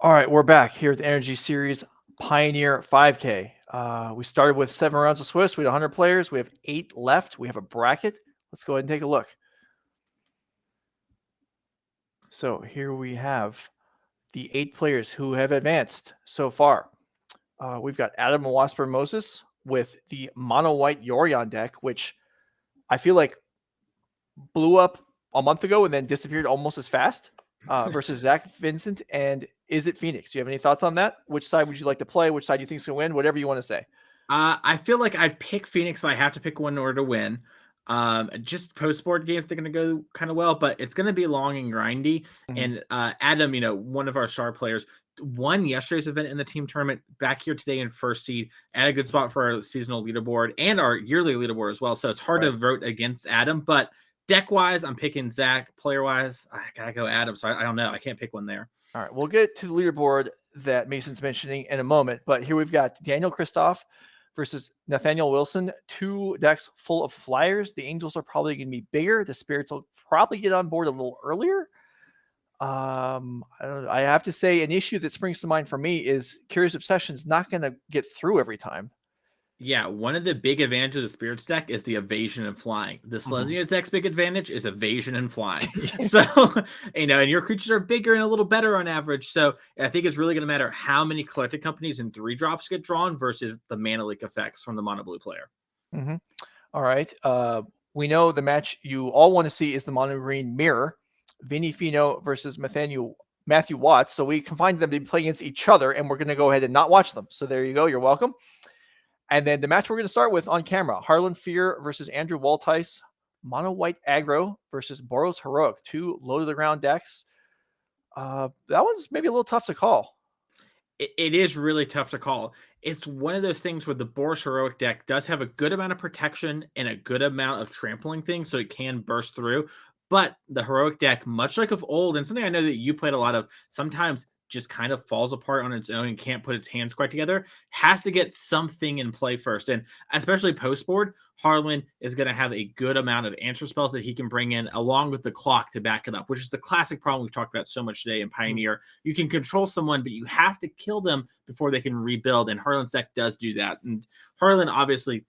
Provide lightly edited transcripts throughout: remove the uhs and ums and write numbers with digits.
All right, we're back here at the Energy Series Pioneer 5K. We started with 7 rounds of Swiss. We had 100 players. We have 8 left. We have a bracket. Let's go ahead and take a look. So here we have the 8 players who have advanced so far. We've got Adam and Wasper Moses with the mono white Yorion deck, which I feel like blew up a month ago and then disappeared almost as fast. Versus Zach Vincent and Is It Phoenix? Do you have any thoughts on that? Which side would you like to play? Which side do you think is going to win? Whatever you want to say. I feel like I'd pick Phoenix, so I have to pick one in order to win. Just post-board games, they're going to go kind of well, but it's going to be long and grindy. And Adam, one of our star players, won yesterday's event in the team tournament, back here today in first seed, at a good spot for our seasonal leaderboard and our yearly leaderboard as well. So it's hard to vote against Adam, but deck-wise, I'm picking Zach. Player-wise, I gotta go Adam, so I don't know. I can't pick one there. All right, we'll get to the leaderboard that Mason's mentioning in a moment, but here we've got Daniel Kristoff versus Nathaniel Wilson, 2 decks full of flyers. The Angels are probably going to be bigger. The Spirits will probably get on board a little earlier. I have to say an issue that springs to mind for me is Curious Obsession is not going to get through every time. Yeah, one of the big advantages of the Spirits deck is the evasion and flying. The Selesnya's deck's big advantage is evasion and flying. So, and your creatures are bigger and a little better on average. So I think it's really going to matter how many collected companies and 3 drops get drawn versus the mana leak effects from the mono blue player. All right. We know the match you all want to see is the mono green mirror, Vinny Fino versus Matthew Watts. So we confined them to play against each other, and we're going to go ahead and not watch them. So there you go. You're welcome. And then the match we're going to start with on camera, Harian Firer versus Andrew Wolthuis, mono white aggro versus Boros Heroic, 2 low to the ground decks. That one's maybe a little tough to call. It is really tough to call. It's one of those things where the Boros Heroic deck does have a good amount of protection and a good amount of trampling things, so it can burst through. But the Heroic deck, much like of old, and something I know that you played a lot of, sometimes just kind of falls apart on its own and can't put its hands quite together, has to get something in play first. And especially post-board, Harlan is going to have a good amount of answer spells that he can bring in along with the clock to back it up, which is the classic problem we've talked about so much today in Pioneer. You can control someone, but you have to kill them before they can rebuild, and Harlan's deck does do that. And Harlan, obviously,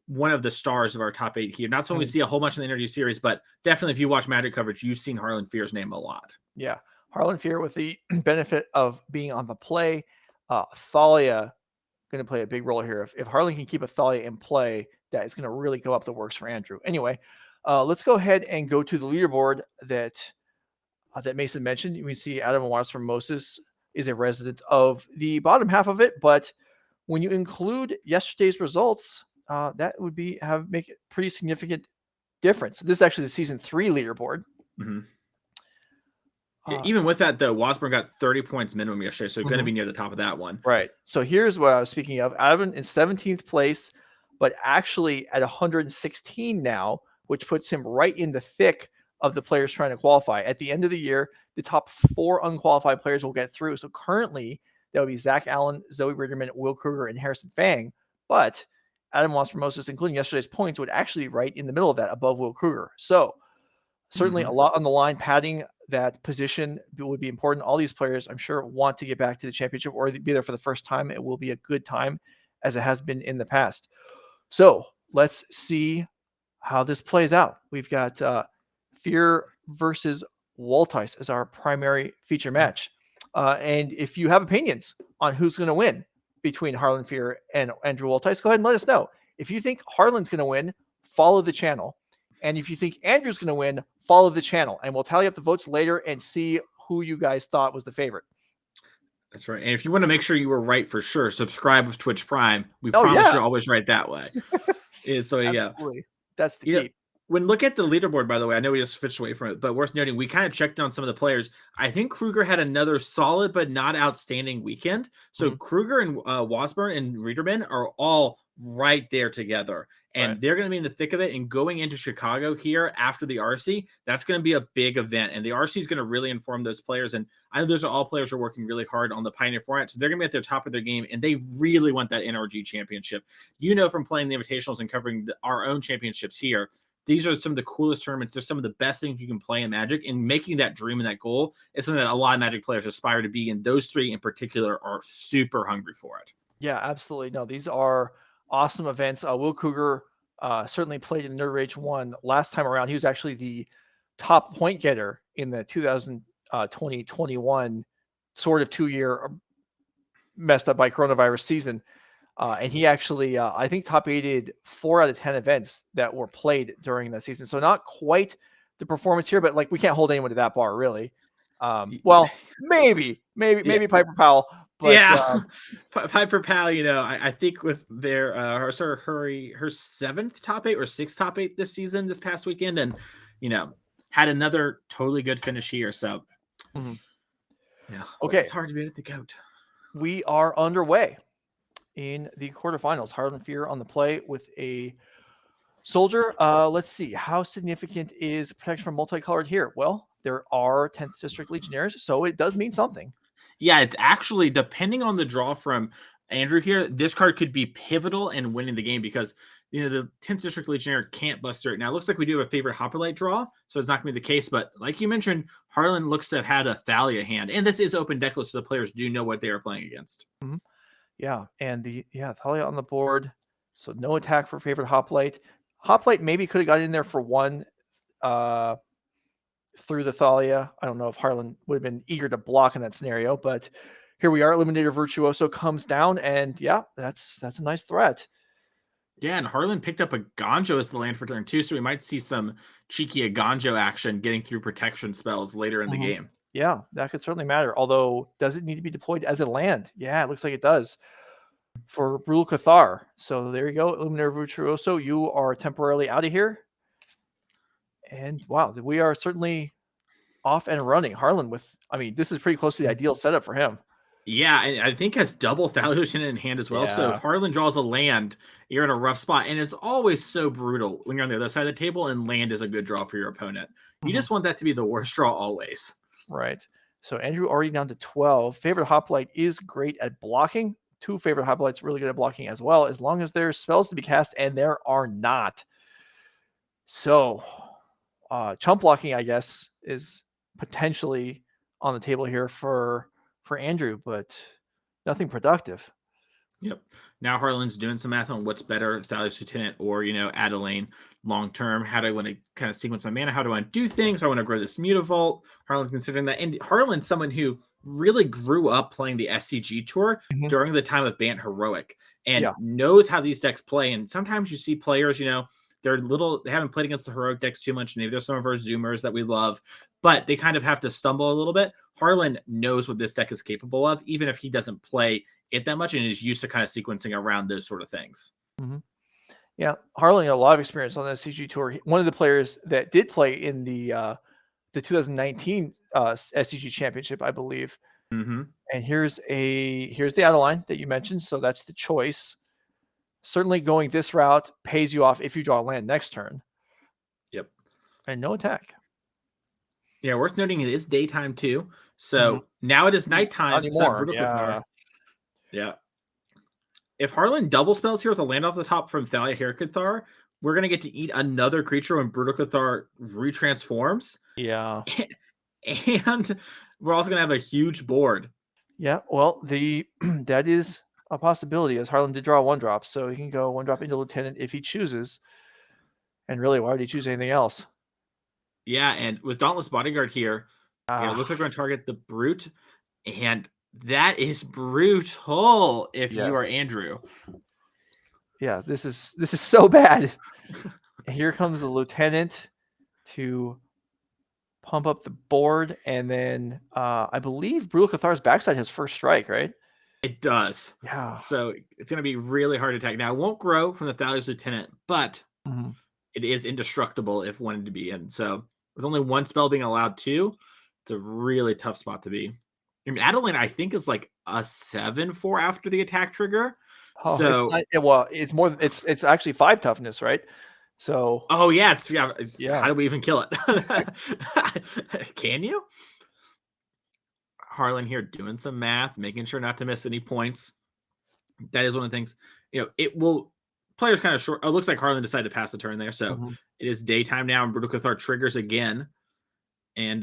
one of the stars of our top 8 here. Not so we see a whole bunch in the Energy Series, but definitely if you watch Magic coverage, you've seen Harian Firer's name a lot. Yeah. Harian Firer with the benefit of being on the play. Thalia going to play a big role here. If Harian can keep a Thalia in play, that is going to really go up the works for Andrew. Anyway, let's go ahead and go to the leaderboard that Mason mentioned. You can see Adam and Waters from Moses is a resident of the bottom half of it, but when you include yesterday's results, that would make it pretty significant difference. This is actually the season 3 leaderboard. Even with that, though, Wasburn got 30 points minimum yesterday, so going to be near the top of that one. Right. So here's what I was speaking of. Adam in 17th place, but actually at 116 now, which puts him right in the thick of the players trying to qualify. At the end of the year, the top 4 unqualified players will get through. So currently, that would be Zach Allen, Zoe Ritterman, Will Kruger, and Harrison Fang. But Adam Wasper-Moses, including yesterday's points, would actually be right in the middle of that, above Will Kruger. So certainly a lot on the line. Padding that position would be important. All these players, I'm sure, want to get back to the championship or be there for the first time. It will be a good time, as it has been in the past. So let's see how this plays out. We've got Firer versus Wolthuis as our primary feature match. And if you have opinions on who's going to win between Harian Firer and Andrew Wolthuis, go ahead and let us know. If you think Harlan's going to win, follow the channel. And if you think Andrew's going to win, follow the channel. And we'll tally up the votes later and see who you guys thought was the favorite. That's right. And if you want to make sure you were right for sure, subscribe with Twitch Prime. We promise you're always right that way. So Absolutely. That's the key. When look at the leaderboard, by the way, I know we just switched away from it, but worth noting, we kind of checked on some of the players. I think Kruger had another solid but not outstanding weekend. So Kruger and Wasburn and Riederman are all right there together. And they're going to be in the thick of it. And going into Chicago here after the RC, that's going to be a big event. And the RC is going to really inform those players. And I know those are all players who are working really hard on the Pioneer format. So they're going to be at the top of their game. And they really want that NRG championship. From playing the Invitationals and covering our own championships here, these are some of the coolest tournaments. They're some of the best things you can play in Magic, and making that dream and that goal is something that a lot of Magic players aspire to be, and those three in particular are super hungry for it. Yeah, absolutely. No, these are awesome events. Will Cougar certainly played in Nerd Rage 1 last time around. He was actually the top point getter in the 2020-21 sort of 2-year messed up by coronavirus season. And he actually, I think, top 8'd 4 out of 10 events that were played during that season. So not quite the performance here, but like we can't hold anyone to that bar, really. Well, maybe Piper Powell, but Piper Powell, you know, I think with their her 7th top 8 or 6th top 8 this season, this past weekend, and you know, had another totally good finish here. So, yeah, okay, it's hard to beat at the GOAT. We are underway in the quarterfinals. Harian Firer on the play with a soldier. Let's see. How significant is protection from multicolored here? Well, there are 10th District Legionnaires, so it does mean something. Yeah, it's actually, depending on the draw from Andrew here, this card could be pivotal in winning the game because, you know, the 10th District Legionnaire can't bust through it. Now, it looks like we do have a Favored Hoplite draw, so it's not going to be the case. But like you mentioned, Harlan looks to have had a Thalia hand. And this is open decklist, so the players do know what they are playing against. Yeah, and Thalia on the board. So no attack for Favored Hoplite. Hoplite maybe could have got in there for one through the Thalia. I don't know if Harlan would have been eager to block in that scenario, but here we are. Illuminator Virtuoso comes down, and yeah, that's a nice threat. Yeah, and Harlan picked up Eiganjo as the land for turn 2, so we might see some cheeky Eiganjo action getting through protection spells later in the game. Yeah, that could certainly matter. Although, does it need to be deployed as a land? Yeah, it looks like it does for Brutal Cathar. So there you go, Illuminator Virtuoso. You are temporarily out of here. And wow, we are certainly off and running. Harlan with, I mean, this is pretty close to the ideal setup for him. Yeah, and I think has double Thalia in hand as well. Yeah. So if Harlan draws a land, you're in a rough spot. And it's always so brutal when you're on the other side of the table and land is a good draw for your opponent. You just want that to be the worst draw always. Right. So Andrew already down to 12. Favored Hoplite is great at blocking. 2 Favored Hoplites really good at blocking as well, as long as there's spells to be cast, and there are not. So chump blocking, I guess, is potentially on the table here for Andrew, but nothing productive. Yep. Now Harlan's doing some math on what's better, Thalia's Lieutenant or, you know, Adeline long term. How do I want to kind of sequence my mana? How do I do things? I want to grow this Mutavault. Harlan's considering that. And Harlan's someone who really grew up playing the SCG tour during the time of Bant Heroic and knows how these decks play. And sometimes you see players, you know, they haven't played against the heroic decks too much. Maybe there's some of our Zoomers that we love, but they kind of have to stumble a little bit. Harlan knows what this deck is capable of, even if he doesn't play it that much and is used to kind of sequencing around those sort of things. Yeah, Harlan had a lot of experience on the SCG tour. One of the players that did play in the 2019 SCG championship, I believe. And here's the Adeline that you mentioned. So that's the choice. Certainly going this route pays you off if you draw land next turn. Yep. And no attack. Yeah, worth noting it is daytime too. So now it is nighttime. Not anymore. Yeah. If Harlan double spells here with a land off the top from Thalia Heretic Cathar, we're going to get to eat another creature when Brutal Cathar retransforms. Yeah. And we're also going to have a huge board. Yeah, well, that is a possibility, as Harlan did draw 1-drop, so he can go 1-drop into Lieutenant if he chooses. And really, why would he choose anything else? Yeah, and with Dauntless Bodyguard here, it looks like we're going to target the Brute, and that is brutal if you are Andrew. Yeah, this is so bad. Here comes the Lieutenant to pump up the board, and then I believe Brutal Cathar's backside has first strike, right? It does. Yeah. So it's going to be really hard to attack. Now, it won't grow from the Thalia's Lieutenant, but it is indestructible if wanted to be. And so with only one spell being allowed to, it's a really tough spot to be. I mean, Adeline, I think, is like a 7/4 after the attack trigger. So it's actually 5 toughness, right? So how do we even kill it? Can you? Harlan here doing some math, making sure not to miss any points. That is one of the things, you know, it will players kind of short. Oh, it looks like Harlan decided to pass the turn there. So it is daytime now, and Brutal Cathar triggers again. And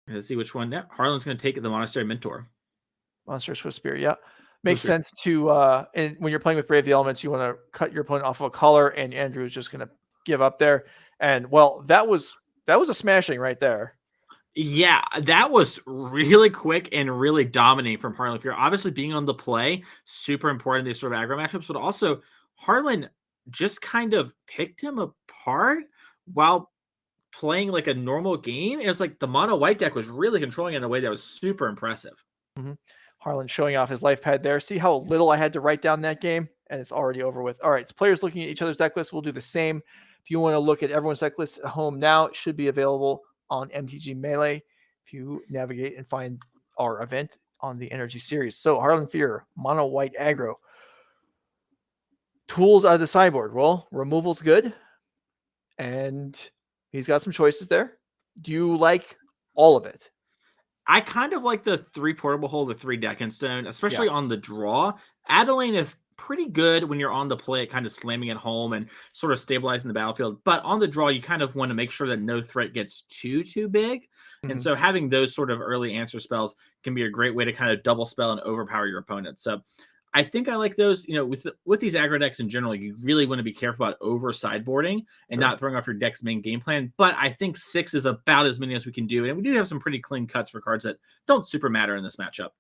let's see which one. Yeah, Harlan's going to take the Monastery Mentor. Monastery Swiftspear, yeah. Makes sense to, and when you're playing with Brave the Elements, you want to cut your opponent off of a color, and Andrew is just going to give up there. And, well, that was a smashing right there. Yeah, that was really quick and really dominating from Harlan Firer. Obviously, being on the play, super important in these sort of aggro matchups, but also Harlan just kind of picked him apart while playing like a normal game. It was like the mono white deck was really controlling it in a way that was super impressive. Harlan showing off his life pad there. See how little I had to write down that game? And it's already over with. All right, so players looking at each other's deck lists, we'll do the same. If you want to look at everyone's deck list at home now, it should be available on MTG Melee if you navigate and find our event on the Energy Series. So Harian Firer, mono white aggro. Tools out of the sideboard. Well, removal's good. And he's got some choices there. Do you like all of it? I kind of like the 3 portable hole, the 3 deck and stone, especially on the draw. Adeline is pretty good when you're on the play, kind of slamming it home and sort of stabilizing the battlefield. But on the draw, you kind of want to make sure that no threat gets too big. And so having those sort of early answer spells can be a great way to kind of double spell and overpower your opponent. So I think I like those. You know, with these aggro decks in general, you really want to be careful about over sideboarding and not throwing off your deck's main game plan. But I think 6 is about as many as we can do. And we do have some pretty clean cuts for cards that don't super matter in this matchup.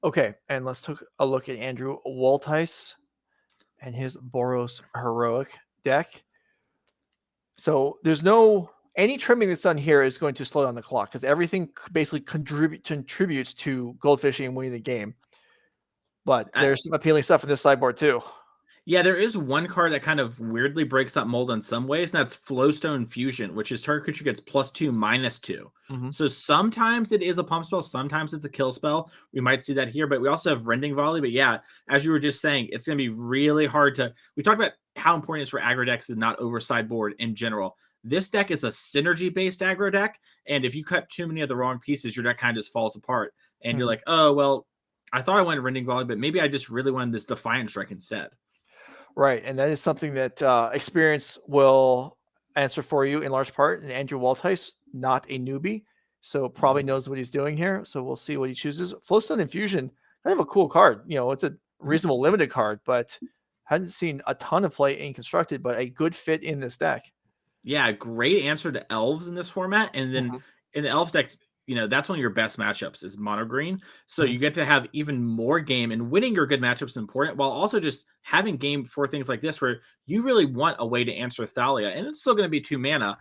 Okay, and let's take a look at Andrew Wolthuis and his Boros heroic deck. So there's any trimming that's done here is going to slow down the clock because everything basically contributes to goldfishing and winning the game. But there's some appealing stuff in this sideboard too. Yeah, there is one card that kind of weirdly breaks that mold in some ways, and that's Flowstone Fusion, which is target creature gets +2/-2. So sometimes it is a pump spell, sometimes it's a kill spell. We might see that here, but we also have Rending Volley. But yeah, as you were just saying, it's going to be really hard to... We talked about how important it is for aggro decks to not over sideboard in general. This deck is a synergy-based aggro deck, and if you cut too many of the wrong pieces, your deck kind of just falls apart. And you're like, oh, well, I thought I wanted Rending Volley, but maybe I just really wanted this Defiant Strike instead. Right, and that is something that experience will answer for you in large part. And Andrew Wolthuis, not a newbie, so probably knows what he's doing here. So we'll see what he chooses. Flowstone Infusion, kind of a cool card. You know, it's a reasonable limited card, but hasn't seen a ton of play in Constructed, but a good fit in this deck. Yeah, great answer to Elves in this format. And then in the Elves deck, you know, that's one of your best matchups is mono green. So you get to have even more game, and winning your good matchups is important, while also just having game for things like this where you really want a way to answer Thalia. And it's still going to be 2 mana,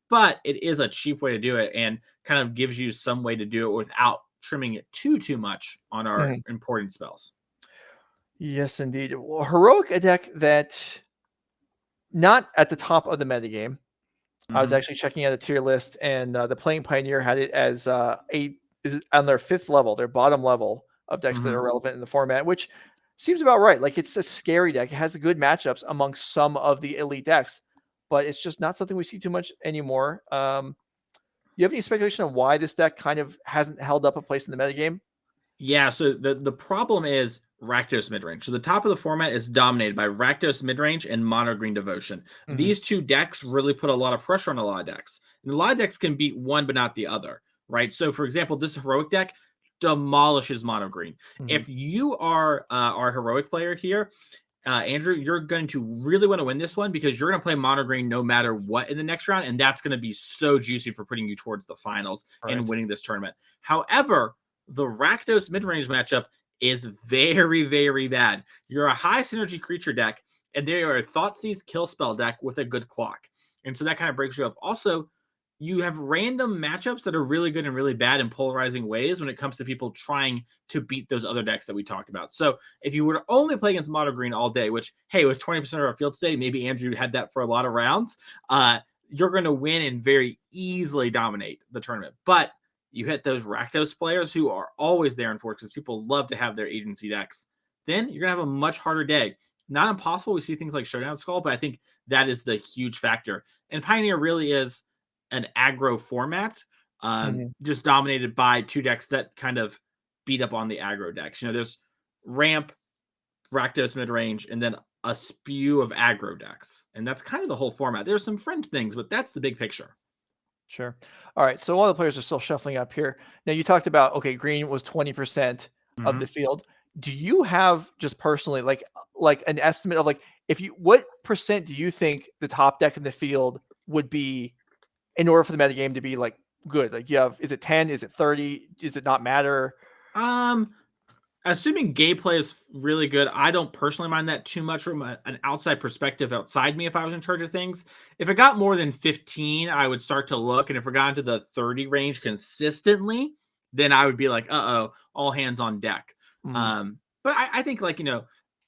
but it is a cheap way to do it and kind of gives you some way to do it without trimming it too much on our important spells. Yes, indeed. Well, heroic, a deck that not at the top of the metagame. I was actually checking out a tier list, and the Playing Pioneer had it as is on their 5th level, their bottom level of decks that are relevant in the format, which seems about right. Like, it's a scary deck. It has good matchups amongst some of the elite decks, but it's just not something we see too much anymore. You have any speculation on why this deck kind of hasn't held up a place in the metagame? Yeah, so the problem is Rakdos Midrange. So the top of the format is dominated by Rakdos Midrange and Mono Green Devotion. These 2 decks really put a lot of pressure on a lot of decks. And a lot of decks can beat one but not the other, right? So for example, this heroic deck demolishes Mono Green. If you are our heroic player here, Andrew, you're going to really want to win this one because you're going to play mono green no matter what in the next round, and that's going to be so juicy for putting you towards the finals and winning this tournament. However, the Rakdos midrange matchup is very, very bad. You're a high synergy creature deck, and they are a Thoughtseize kill spell deck with a good clock. And so that kind of breaks you up. Also, you have random matchups that are really good and really bad in polarizing ways when it comes to people trying to beat those other decks that we talked about. So if you were to only play against mono green all day, which, hey, with 20% of our field today, maybe Andrew had that for a lot of rounds, you're going to win and very easily dominate the tournament. But you hit those Rakdos players who are always there in Forks, people love to have their agency decks, then you're going to have a much harder day. Not impossible. We see things like Showdown Skull, but I think that is the huge factor. And Pioneer really is an aggro format, just dominated by 2 decks that kind of beat up on the aggro decks. You know, there's Ramp Rakdos mid-range, and then a spew of aggro decks. And that's kind of the whole format. There's some fringe things, but that's the big picture. Sure. All right. So while the players are still shuffling up here, now you talked about, okay, green was 20% of the field. Do you have just personally like an estimate of like, if you, what percent do you think the top deck in the field would be in order for the metagame to be like good? Like you have, is it 10? Is it 30? Does it not matter? Assuming gameplay is really good, I don't personally mind that too much from an outside perspective outside me if I was in charge of things. If it got more than 15, I would start to look. And if it got into the 30 range consistently, then I would be like, uh-oh, all hands on deck. But I think, like,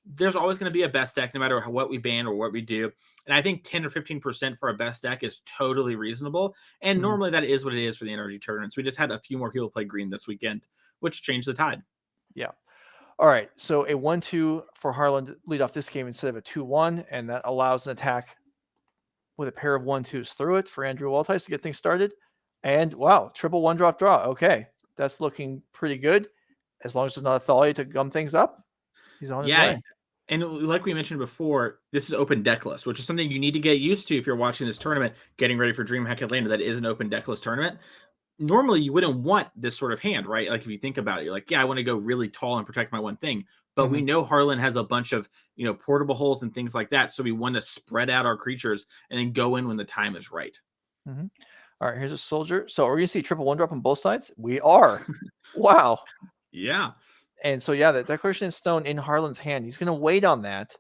there's always going to be a best deck no matter what we ban or what we do. And I think 10 or 15% for a best deck is totally reasonable. And normally that is what it is for the energy tournaments. We just had a few more people play green this weekend, which changed the tide. Yeah. All right. So a 1-2 for Harlan to lead off this game instead of a 2-1, and that allows an attack with a pair of 1-2s through it for Andrew Wolthuis to get things started. And wow, triple 1-drop draw. Okay. That's looking pretty good. As long as there's not a Thalia to gum things up, he's on his way. And like we mentioned before, this is open deck list, which is something you need to get used to if you're watching this tournament, getting ready for DreamHack Atlanta. That is an open deck list tournament. Normally, you wouldn't want this sort of hand, right? Like if you think about it, you're like, yeah, I want to go really tall and protect my one thing. But we know Harlan has a bunch of, portable holes and things like that. So we want to spread out our creatures and then go in when the time is right. All right, here's a soldier. So are we going to see triple 1-drop on both sides? We are. Wow. Yeah. And so, yeah, the Declaration in Stone in Harlan's hand, he's going to wait on that.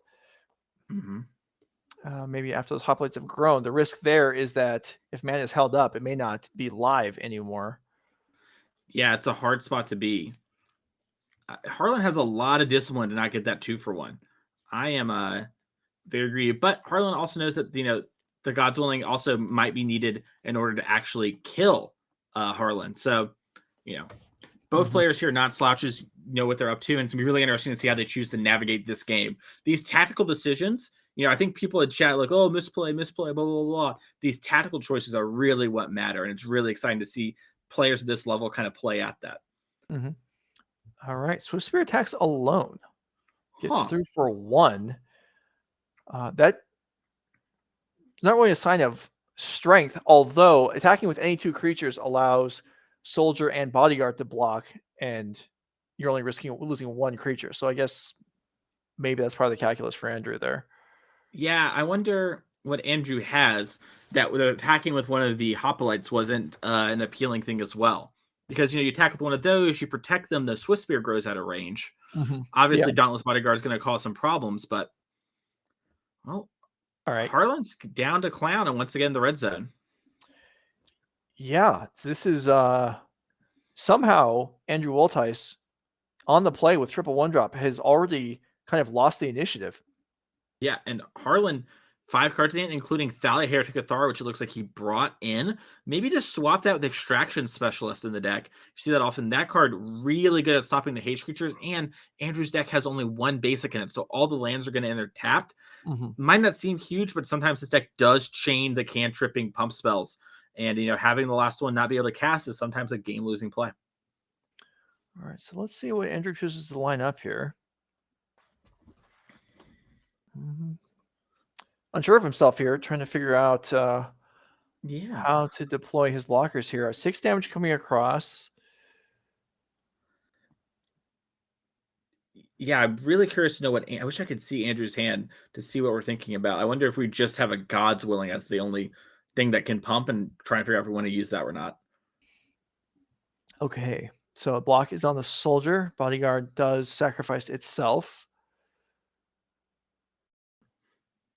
Maybe after those hoplites have grown. The risk there is that if mana is held up, it may not be live anymore. Yeah, it's a hard spot to be. Harlan has a lot of discipline to not get that 2-for-1. I am very greedy, but Harlan also knows that the God's Willing also might be needed in order to actually kill Harlan. So, both players here, not slouches, know what they're up to, and it's going to be really interesting to see how they choose to navigate this game. These tactical decisions, I think people in chat like, oh, misplay, blah, blah, blah, blah. These tactical choices are really what matter, and it's really exciting to see players at this level kind of play at that. All right, Swiftspear attacks alone. Gets through for 1. That's not really a sign of strength, although attacking with any 2 creatures allows Soldier and Bodyguard to block, and you're only losing 1 creature. So I guess maybe that's part of the calculus for Andrew there. Yeah, I wonder what Andrew has that attacking with one of the hoplites wasn't an appealing thing as well. Because, you attack with one of those, you protect them, the Swiftspear grows out of range. Obviously, Dauntless Bodyguard is going to cause some problems, but, well, all right. Harlan's down to clown and once again the red zone. Yeah, this is somehow Andrew Wolthuis on the play with triple 1-drop has already kind of lost the initiative. Yeah, and Harlan, 5 cards in, including Thalia, Heretic Cathar, which it looks like he brought in. Maybe just swap that with Extraction Specialist in the deck. You see that often. That card really good at stopping the haste creatures, and Andrew's deck has only 1 basic in it, so all the lands are going to enter tapped. Might not seem huge, but sometimes this deck does chain the cantripping pump spells. And, having the last one not be able to cast is sometimes a game-losing play. All right, so let's see what Andrew chooses to line up here. Unsure of himself here, trying to figure out how to deploy his blockers here. 6 damage coming across. Yeah, I'm really curious to know I wish I could see Andrew's hand to see what we're thinking about. I wonder if we just have a God's Willing as the only thing that can pump and try and figure out if we want to use that or not. Okay, so a block is on the Soldier. Bodyguard does sacrifice itself.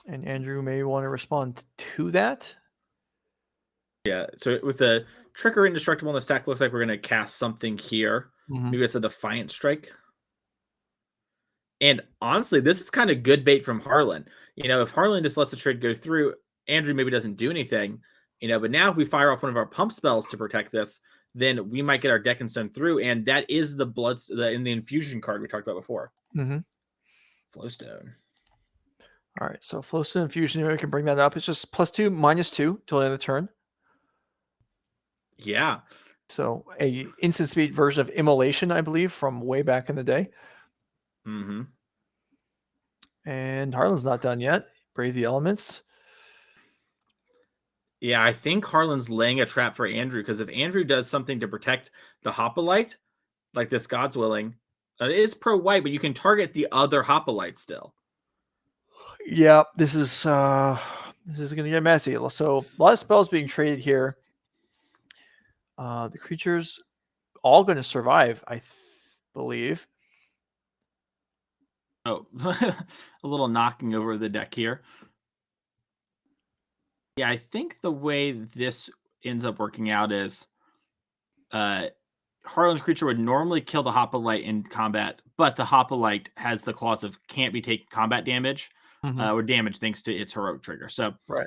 And Andrew may want to respond to that. Yeah, so with the Trigger Indestructible on the stack, looks like we're going to cast something here. Maybe it's a Defiant Strike. And honestly, this is kind of good bait from Harlan. If Harlan just lets the trade go through, Andrew maybe doesn't do anything. But now if we fire off one of our pump spells to protect this, then we might get our deck and stone through. And that is the in the infusion card we talked about before. Flowstone. All right, so Flowstone Infusion, we can bring that up. It's just +2, -2 till the end of the turn. Yeah. So a instant speed version of Immolation, I believe, from way back in the day. And Harlan's not done yet. Brave the Elements. Yeah, I think Harlan's laying a trap for Andrew, because if Andrew does something to protect the Hoplite, like this God's Willing, it is pro-white, but you can target the other Hoplite still. Yeah, this is going to get messy. So a lot of spells being traded here. The creatures all going to survive, I believe. Oh, a little knocking over the deck here. Yeah, I think the way this ends up working out is Harlan's creature would normally kill the Hoplite in combat, but the Hoplite has the clause of can't be taking combat damage or damage thanks to its heroic trigger. So, right.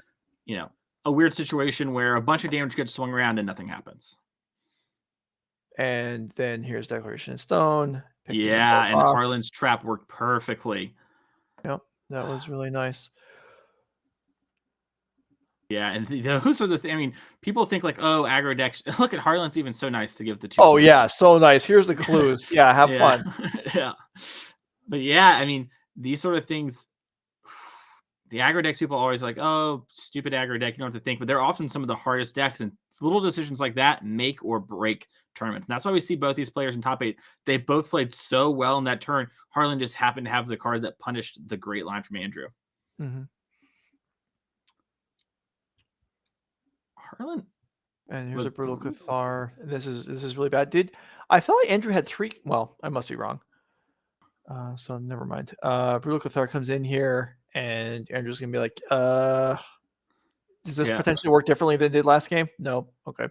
A weird situation where a bunch of damage gets swung around and nothing happens. And then here's Declaration in Stone. Yeah, and Harlan's trap worked perfectly. Yep, that was really nice. Yeah, and those are the things. I mean, people think like, oh, aggro decks. Look at Harlan's even so nice to give the 2. Oh, clues. Yeah, so nice. Here's the clues. Yeah, have fun. Yeah. But yeah, I mean, these sort of things, the aggro decks, people are always like, oh, stupid aggro deck, you don't have to think. But they're often some of the hardest decks, and little decisions like that make or break tournaments. And that's why we see both these players in top 8. They both played so well in that turn. Harlan just happened to have the card that punished the great line from Andrew. Mm-hmm. Harlan. And here's a Brutal Cathar. This is really bad. I felt like Andrew had 3? Well, I must be wrong. So never mind. Brutal Cathar comes in here, and Andrew's gonna be like, does this potentially work differently than it did last game? No. Okay.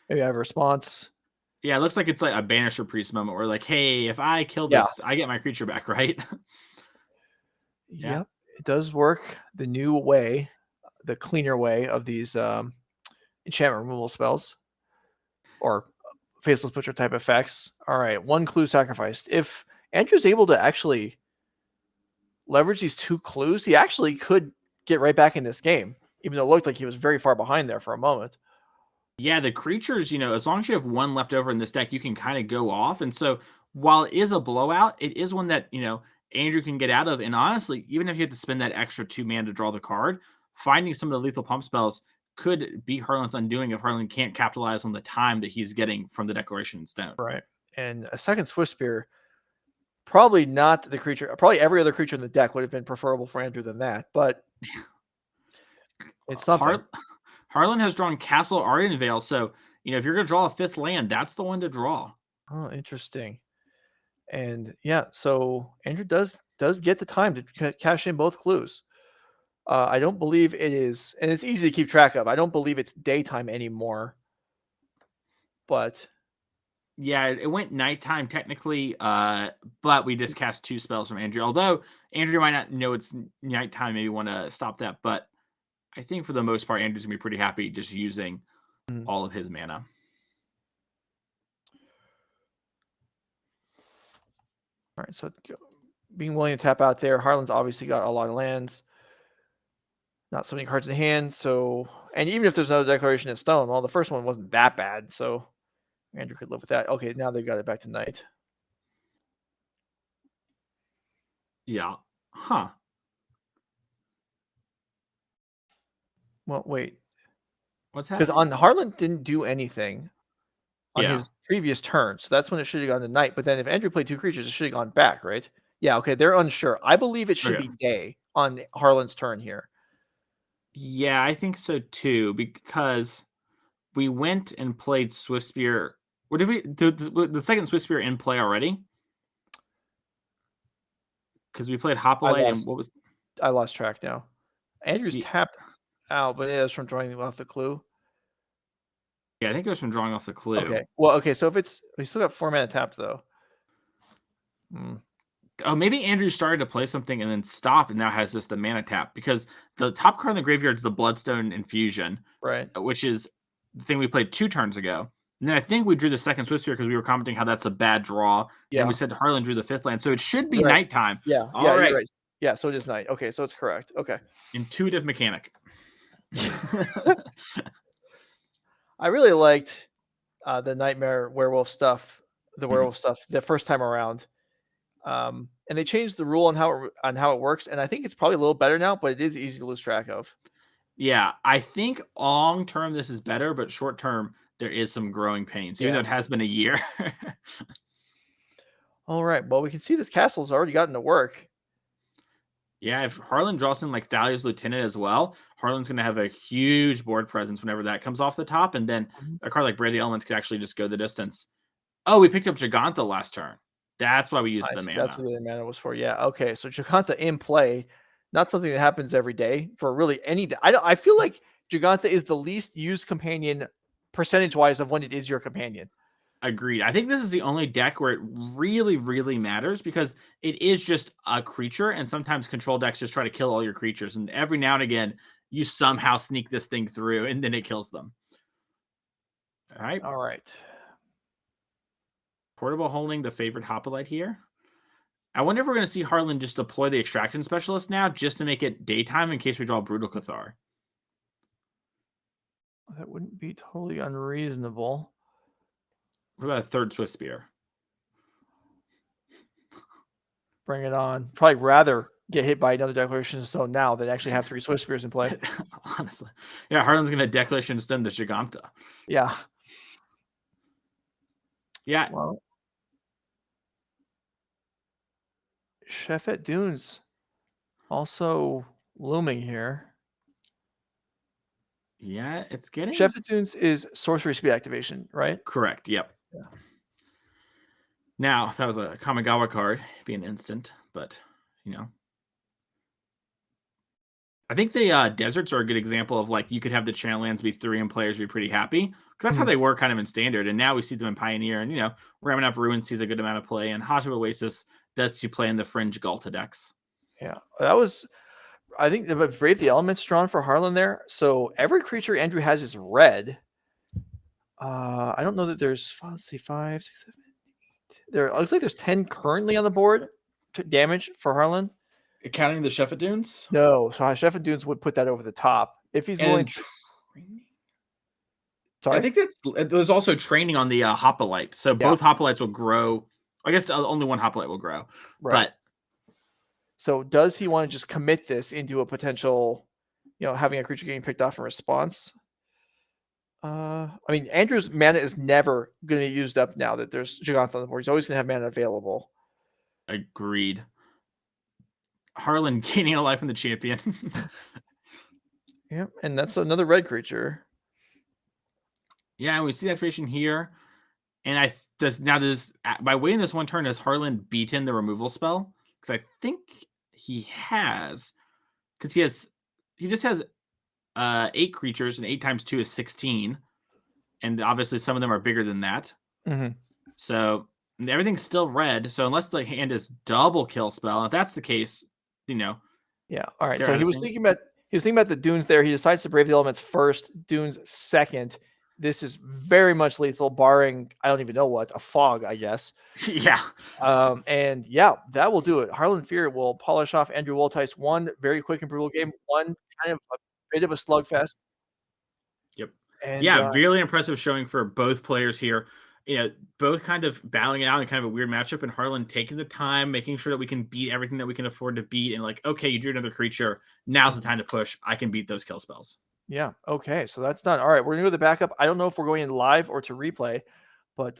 Maybe I have a response. Yeah, it looks like it's like a Banisher Priest moment where like, hey, if I kill this, I get my creature back, right? Yep, it does work the new way, the cleaner way of these enchantment removal spells or Faceless Butcher type effects. All right, 1 clue sacrificed. If Andrew's able to actually leverage these 2 clues, he actually could get right back in this game, even though it looked like he was very far behind there for a moment. Yeah, the creatures, as long as you have 1 left over in this deck, you can kind of go off. And so while it is a blowout, it is one that, Andrew can get out of. And honestly, even if you have to spend that extra 2 mana to draw the card, finding some of the lethal pump spells could be Harlan's undoing if Harlan can't capitalize on the time that he's getting from the Declaration in Stone. Right. And a second Swiftspear, probably not the creature. Probably every other creature in the deck would have been preferable for Andrew than that, but it's something. Harlan has drawn Castle Ardenvale, so if you're going to draw a 5th land, that's the one to draw. Oh, interesting. And yeah, so Andrew does get the time to cash in both clues. I don't believe it is, and it's easy to keep track of. I don't believe it's daytime anymore, but yeah, it went nighttime technically, but we just cast 2 spells from Andrew. Although Andrew might not know it's nighttime, maybe want to stop that, but I think for the most part, Andrew's gonna be pretty happy just using all of his mana. All right, so being willing to tap out there, Harlan's obviously got a lot of lands, not so many cards in hand. So, and even if there's another Declaration in Stone, well, the first one wasn't that bad, so Andrew could live with that. Okay, now they've got it back to night. Yeah. Huh. Well, wait. What's happening? Because on Harlan didn't do anything on his previous turn, so that's when it should have gone to night. But then if Andrew played 2 creatures, it should have gone back, right? Yeah, okay, they're unsure. I believe it should be day on Harlan's turn here. Yeah, I think so too, because we went and played Swiftspear. What did we do? The second Swiftspear in play already? Because we played Hoplite and what was? I lost track now. Andrew's tapped out, but it was from drawing off the clue. Yeah, I think it was from drawing off the clue. Okay. Well, okay. So if we still got 4 mana tapped though. Oh, maybe Andrew started to play something and then stopped and now has the mana tap, because the top card in the graveyard is the Bloodstone Infusion, right? Which is the thing we played 2 turns ago. And then I think we drew the second Swiftspear because we were commenting how that's a bad draw. Yeah. And we said Harlan drew the 5th land. So it should be nighttime. Yeah. All right. Right. Yeah. So it is night. Okay. So it's correct. Okay. Intuitive mechanic. I really liked the Nightmare Werewolf stuff, the werewolf stuff the first time around. And they changed the rule on how it works, and I think it's probably a little better now, but it is easy to lose track of. Yeah, I think long term this is better, but short term there is some growing pains, even though Yeah. it has been a year. All right. Well, we can see this castle's already gotten to work. Yeah, if Harlan draws in like Thalia's Lieutenant as well, Harlan's going to have a huge board presence whenever that comes off the top, and then a card like Brave the Elements could actually just go the distance. Oh, we picked up Gigantha last turn. That's why we used the mana. That's what the mana was for. Yeah. Okay. So Gigantha in play, not something that happens every day for really any. I feel like Gigantha is the least used companion percentage wise of when it is your companion. Agreed. I think this is the only deck where it really, really matters because it is just a creature, and sometimes control decks just try to kill all your creatures, and every now and again you somehow sneak this thing through, and then it kills them. All right. All right. Portable holding the Favored Hoplite here. I wonder if we're going to see Harlan just deploy the Extraction Specialist now just to make it daytime in case we draw Brutal Cathar. That wouldn't be totally unreasonable. What about a third Swiftspear? Bring it on. Probably rather get hit by another Declaration of Stone now than actually have 3 Swiftspears in play. Honestly. Yeah, Harlan's going to Declaration of Stone the Gigantha. Yeah. Yeah. Well, Shefet Dunes also looming here. Yeah, it's getting... Shefet Dunes is sorcery speed activation, right? Correct, yep. Yeah. Now, that was a Kamigawa card, be an instant, but, you know. I think the deserts are a good example of, like, you could have the channel lands be 3 and players be pretty happy. Because that's how they were kind of in Standard, and now we see them in Pioneer, and, you know, ramming up Ruin sees a good amount of play, and Hajib Oasis does see play in the Fringe Galta decks. Yeah, that was... I think the Brave the Elements drawn for Harlan there. So every creature Andrew has is red. I don't know that there's, let's see, 5, 6, 7, 8. There looks like there's 10 currently on the board to damage for Harlan. Counting the Shefet Dunes? No, so Shefet Dunes would put that over the top if he's willing to. Sorry, I think there's also training on the Hoplite, so both Hoplites will grow. I guess only one Hoplite will grow, right. But so does he want to just commit this into a potential, you know, having a creature getting picked off in response? I mean, Andrew's mana is never going to be used up now that there's Gigantha on the board. He's always going to have mana available. Agreed. Harlan gaining a life in the champion. Yeah, and that's another red creature. Yeah, and we see that creation here. And by waiting this one turn, has Harlan beaten the removal spell? Because I think he has. Because he just has 8 creatures, and 8 times 2 is 16. And obviously some of them are bigger than that. Mm-hmm. So everything's still red. So unless the hand is double kill spell, if that's the case, you know. Yeah. All right. So he was thinking about the Dunes there. He decides to Brave the Elements first, Dunes second. This is very much lethal, barring, I don't even know what, a fog, I guess. Yeah. And yeah, that will do it. Harian Firer will polish off Andrew Wolthuis. One very quick and brutal game, one kind of a bit of a slugfest. Yep. And yeah, really impressive showing for both players here. You know, both kind of battling it out in kind of a weird matchup, and Harlan taking the time, making sure that we can beat everything that we can afford to beat, and like, okay, you drew another creature. Now's the time to push. I can beat those kill spells. Yeah. Okay. So that's done. All right. We're going to go to the backup. I don't know if we're going in live or to replay, but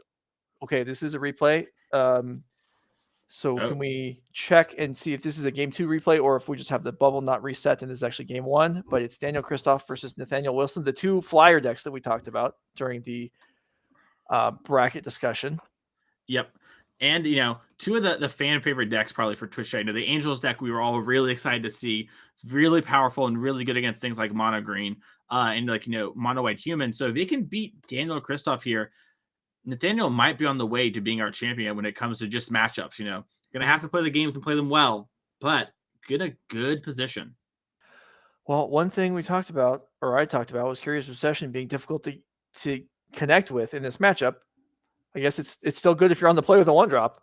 okay, this is a replay. So can we check and see if this is a game 2 replay or if we just have the bubble not reset and this is actually game 1? But it's Daniel Kristoff versus Nathaniel Wilson, the 2 flyer decks that we talked about during the bracket discussion. Yep. And, you know, 2 of the fan favorite decks probably for Twitch right now. The Angels deck we were all really excited to see. It's really powerful and really good against things like mono green and like, you know, mono white human. So if they can beat Daniel Kristoff here, Nathaniel might be on the way to being our champion when it comes to just matchups. You know, gonna have to play the games and play them well, but get a good position. Well, one thing we talked about, or I talked about, was Curious Obsession being difficult to connect with in this matchup. I guess it's still good if you're on the play with a 1-drop.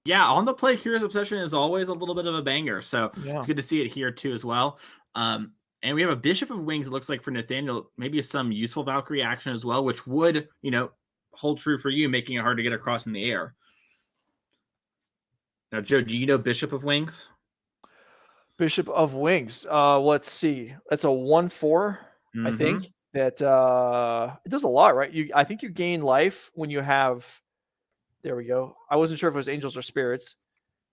Yeah, on the play, Curious Obsession is always a little bit of a banger. So it's good to see it here too as well. And we have a Bishop of Wings, it looks like for Nathaniel, maybe some useful Valkyrie action as well, which would, you know, hold true for you, making it hard to get across in the air. Now, Joe, do you know Bishop of Wings? Bishop of Wings. Let's see. That's a 1/4, I think. That it does a lot, right? I think you gain life when you have. There we go. I wasn't sure if it was angels or spirits.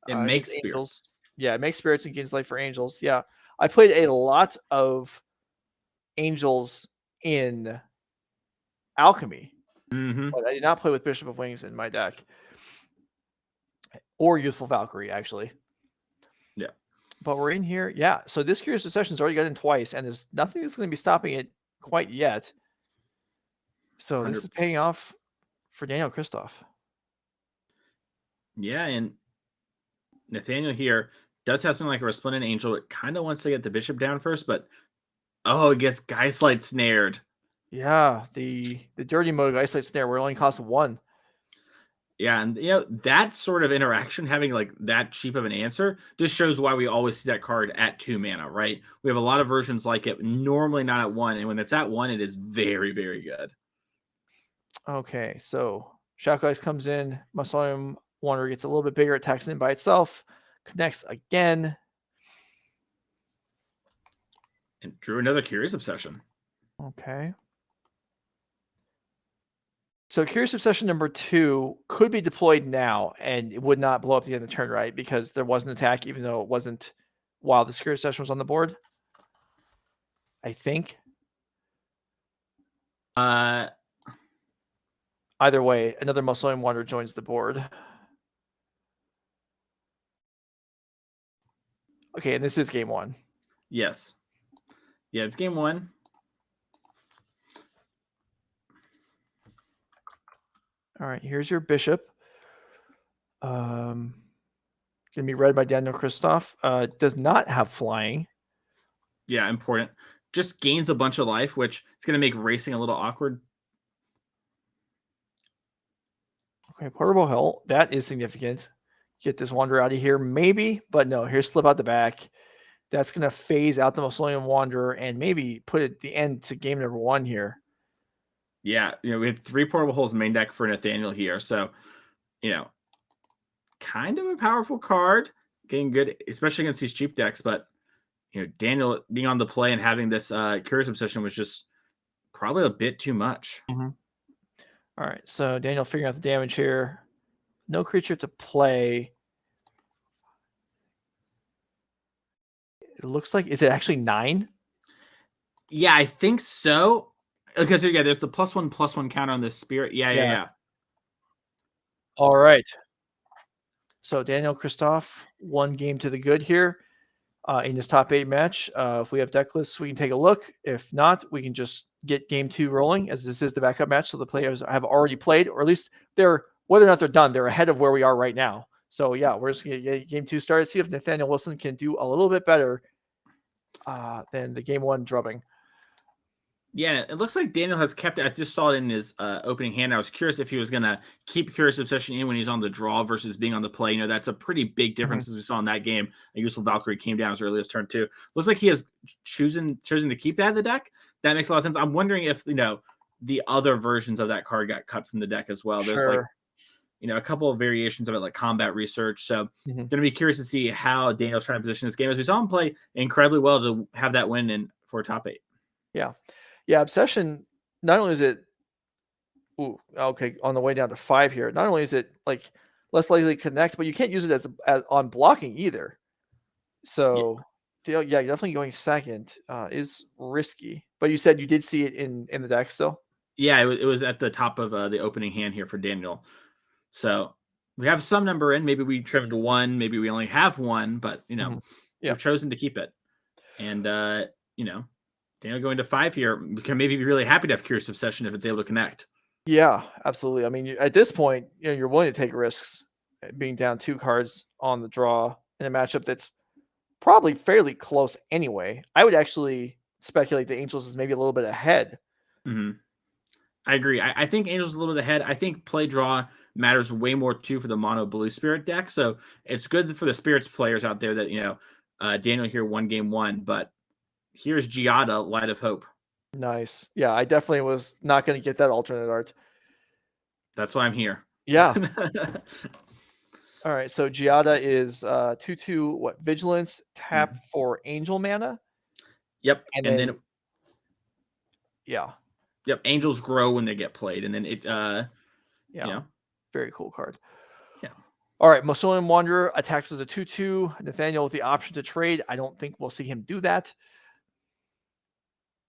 It It is makes angels. spirits. Yeah, it makes spirits and gains life for angels. Yeah, I played a lot of angels in alchemy, but I did not play with Bishop of Wings in my deck, or Youthful Valkyrie actually. Yeah. But we're in here. Yeah. So this Curious Obsession's already got in twice, and there's nothing that's going to be stopping it quite yet. So this is paying off for Daniel Kristoff. Yeah, and Nathaniel here does have something like a Resplendent Angel. It kind of wants to get the Bishop down first, but it gets Geistlight snared. Yeah, the dirty mode Geistlight Snare where it only costs 1. Yeah, and that sort of interaction, having like that cheap of an answer, just shows why we always see that card at 2 mana, right? We have a lot of versions like it, normally not at 1, and when it's at 1, it is very, very good. Okay, so Shadow Ice comes in, Mausoleum Wanderer gets a little bit bigger, attacks in by itself, connects again. And drew another Curious Obsession. Okay. So Curious Obsession number 2 could be deployed now, and it would not blow up the end of the turn, right? Because there was an attack, even though it wasn't while the Curious Obsession was on the board. I think. Either way, another Mausoleum Wanderer joins the board. Okay, and this is game 1. Yes. Yeah, it's game 1. All right, here's your Bishop. Gonna be read by Daniel Kristoff. Does not have flying. Yeah, important. Just gains a bunch of life, which is gonna make racing a little awkward. Okay, Portable Hell. That is significant. Get this Wanderer out of here, maybe, but no. Here's Slip out the back. That's gonna phase out the Mausoleum Wanderer and maybe put it the end to game number 1 here. Yeah, we had 3 Portable Holes main deck for Nathaniel here, so kind of a powerful card, getting good, especially against these cheap decks. But Daniel being on the play and having this Curious Obsession was just probably a bit too much. All right, so Daniel figuring out the damage here. No creature to play. It looks like, is it actually 9? Yeah, I think so. Because there's the +1/+1 counter on this spirit. Yeah. All right. So Daniel Kristoff, 1 game to the good here in this top 8 match. If we have deck lists, we can take a look. If not, we can just get game 2 rolling, as this is the backup match. So the players have already played, or at least they're, whether or not they're done, they're ahead of where we are right now. So yeah, we're just going to get game 2 started, see if Nathaniel Wilson can do a little bit better than the game 1 drubbing. Yeah, it looks like Daniel has kept it. I just saw it in his opening hand. I was curious if he was going to keep Curious Obsession in when he's on the draw versus being on the play. That's a pretty big difference as we saw in that game. A Useful Valkyrie came down as early as turn 2. Looks like he has chosen to keep that in the deck. That makes a lot of sense. I'm wondering if, the other versions of that card got cut from the deck as well. There's a couple of variations of it, like Combat Research. So going to be curious to see how Daniel's trying to position this game, as we saw him play incredibly well to have that win for top 8. Yeah, Obsession, not only is it on the way down to 5 here, not only is it like less likely to connect, but you can't use it as on blocking either. So you're definitely going second is risky. But you said you did see it in the deck still? Yeah, it was at the top of the opening hand here for Daniel. So we have some number in. Maybe we trimmed 1. Maybe we only have 1. But, we've chosen to keep it. And, Daniel going to 5 here can maybe be really happy to have Curious Obsession if it's able to connect. Yeah, absolutely. I mean, at this point, you're willing to take risks being down 2 cards on the draw in a matchup that's probably fairly close anyway. I would actually speculate the Angels is maybe a little bit ahead. I agree. I think Angels a little bit ahead. I think play draw matters way more too for the mono blue spirit deck. So it's good for the spirits players out there that, Daniel here won game 1, but here's Giada, Light of Hope. Nice. Yeah, I definitely was not going to get that alternate art. That's why I'm here. Yeah. All right, so Giada is 2/2 what vigilance, tap for angel mana. Yep. And And then then yeah. Yep, angels grow when they get played, and then it Yeah. you know, Very cool card. yeah. All right, Mosolian Wanderer attacks as a 2/2. Nathaniel with the option to trade. I don't think we'll see him do that.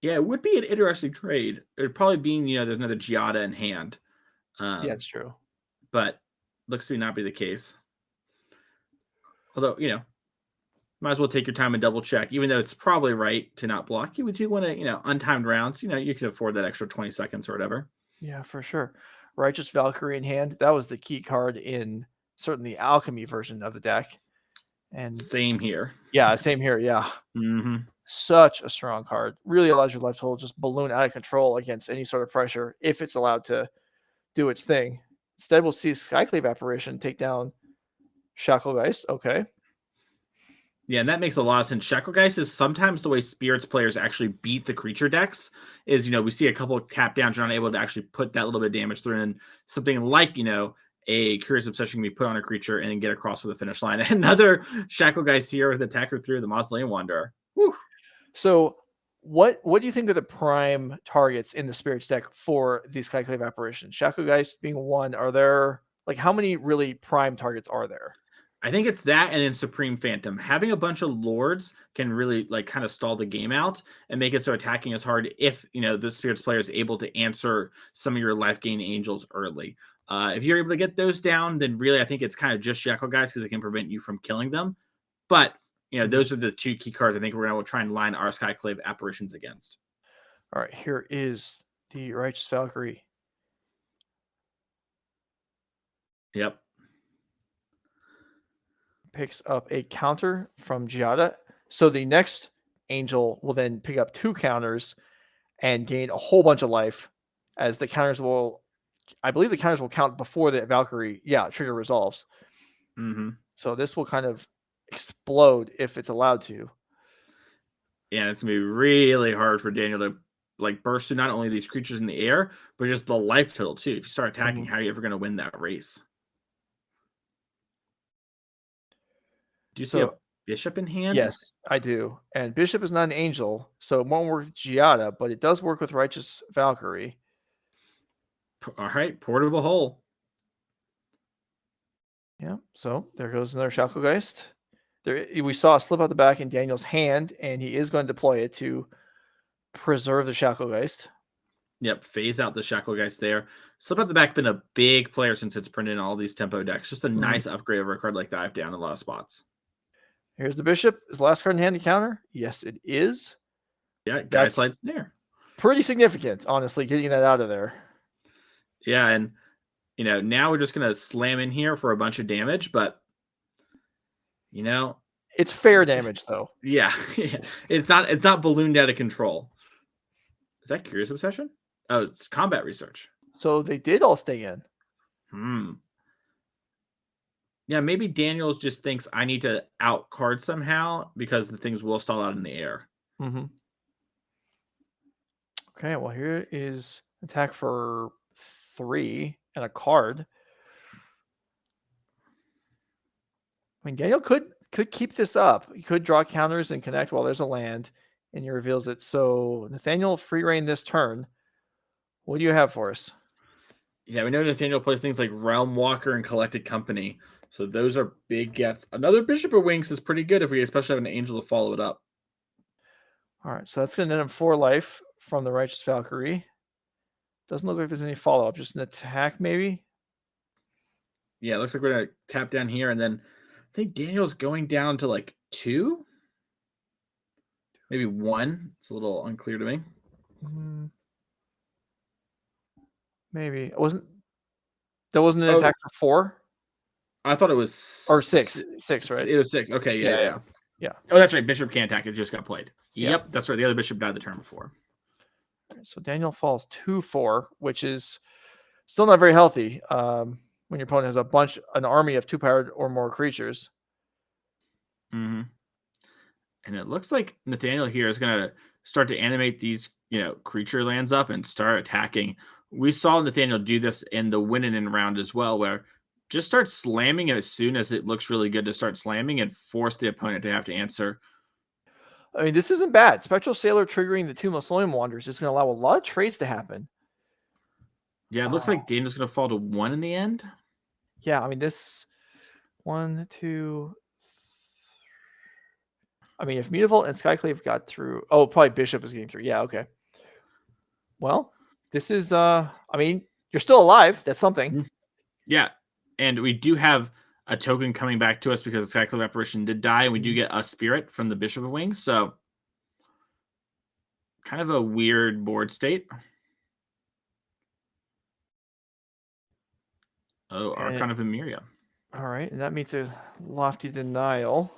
Yeah, it would be an interesting trade. It would probably be, there's another Giada in hand. Yeah, that's true. But looks to not be the case. Although, might as well take your time and double check, even though it's probably right to not block. You do want to, untimed rounds, you can afford that extra 20 seconds or whatever. Yeah, for sure. Righteous Valkyrie in hand. That was the key card in certainly the alchemy version of the deck. And same here. Yeah, same here. Yeah. Mm-hmm. Such a strong card. Really allows your life total just balloon out of control against any sort of pressure if it's allowed to do its thing. Instead, we'll see Skyclave Apparition take down Shacklegeist. Okay. Yeah, and that makes a lot of sense. Shacklegeist is sometimes the way Spirits players actually beat the creature decks is, we see a couple of tap downs, you're not able to actually put that little bit of damage through, and something like, a Curious Obsession can be put on a creature and then get across to the finish line. Another Shacklegeist here with Attacker through the Mausoleum Wanderer. Whew. So what do you think are the prime targets in the Spirits deck for the Skyclave Apparition? Shacklegeist being one. Are there, how many really prime targets are there? I think it's that and then Supreme Phantom. Having a bunch of lords can really kind of stall the game out and make it so attacking is hard if, the Spirits player is able to answer some of your life gain angels early. If you're able to get those down, then really I think it's kind of just Shacklegeist because it can prevent you from killing them. But, those are the two key cards I think we're going to try and line our Skyclave Apparitions against. All right, here is the Righteous Valkyrie. Yep. Picks up a counter from Giada. So the next angel will then pick up 2 counters and gain a whole bunch of life, as the counters will, I believe the counters will count before the Valkyrie, trigger resolves. Mm-hmm. So this will kind of explode if it's allowed to. Yeah, it's going to be really hard for Daniel to burst through not only these creatures in the air, but just the life total too. If you start attacking, how are you ever going to win that race? Do you see a bishop in hand? Yes, I do. And bishop is not an angel, so it won't work with Giada, but it does work with Righteous Valkyrie. All right, portable hole. Yeah, so there goes another Shacklegeist. There, we saw a slip out the back in Daniel's hand, and he is going to deploy it to preserve the Shacklegeist. Yep, phase out the Shacklegeist there. Slip out the back been a big player since it's printed in all these tempo decks. Just a nice upgrade over a card like Dive Down in a lot of spots. Here's the bishop. Is the last card in hand to counter? Yes, it is. Yeah, guy slides there. Pretty significant, honestly, getting that out of there. Yeah, and now we're just gonna slam in here for a bunch of damage, but it's fair damage though. Yeah, it's not ballooned out of control. Is that Curious Obsession? Oh, it's Combat Research. So they did all stay in. Yeah, maybe Daniels just thinks I need to out card somehow because the things will stall out in the air. Okay, well here is attack for 3 and a card. I mean, Daniel could keep this up. He could draw counters and connect while there's a land, and he reveals it. So Nathaniel free reign this turn. What do you have for us? Yeah, we know Nathaniel plays things like Realm Walker and Collected Company. So those are big gets. Another Bishop of Wings is pretty good if we especially have an angel to follow it up. All right, so that's going to net him 4 life from the Righteous Valkyrie. Doesn't look like there's any follow-up, just an attack maybe. Yeah, it looks like we're going to tap down here, and then I think Daniel's going down to 2? Maybe 1. It's a little unclear to me. Maybe. That wasn't an attack for 4? I thought it was... Or 6. 6, right? It was 6. Okay, yeah. Oh, that's right. Bishop can't attack. It just got played. Yep, that's right. The other bishop died the turn before. So Daniel falls 2/4, which is still not very healthy when your opponent has an army of 2-powered or more creatures. And it looks like Nathaniel here is going to start to animate these, creature lands up and start attacking. We saw Nathaniel do this in the win-in round as well, where just start slamming it as soon as it looks really good to start slamming and force the opponent to have to answer. I mean, this isn't bad. Spectral Sailor triggering the two Mausoleum Wanderers is going to allow a lot of trades to happen. Yeah, it looks like Daniel's going to fall to 1 in the end. Yeah, I mean, this 1, 2. I mean, if Mutavault and Skyclave got through, oh, probably Bishop is getting through. Yeah, okay. Well, this is, I mean, you're still alive. That's something. Yeah, and we do have a token coming back to us because the Skyclave Apparition did die, and we do get a Spirit from the Bishop of Wings, so kind of a weird board state. Oh, Archon of Emeria. All right, and that means a Lofty Denial.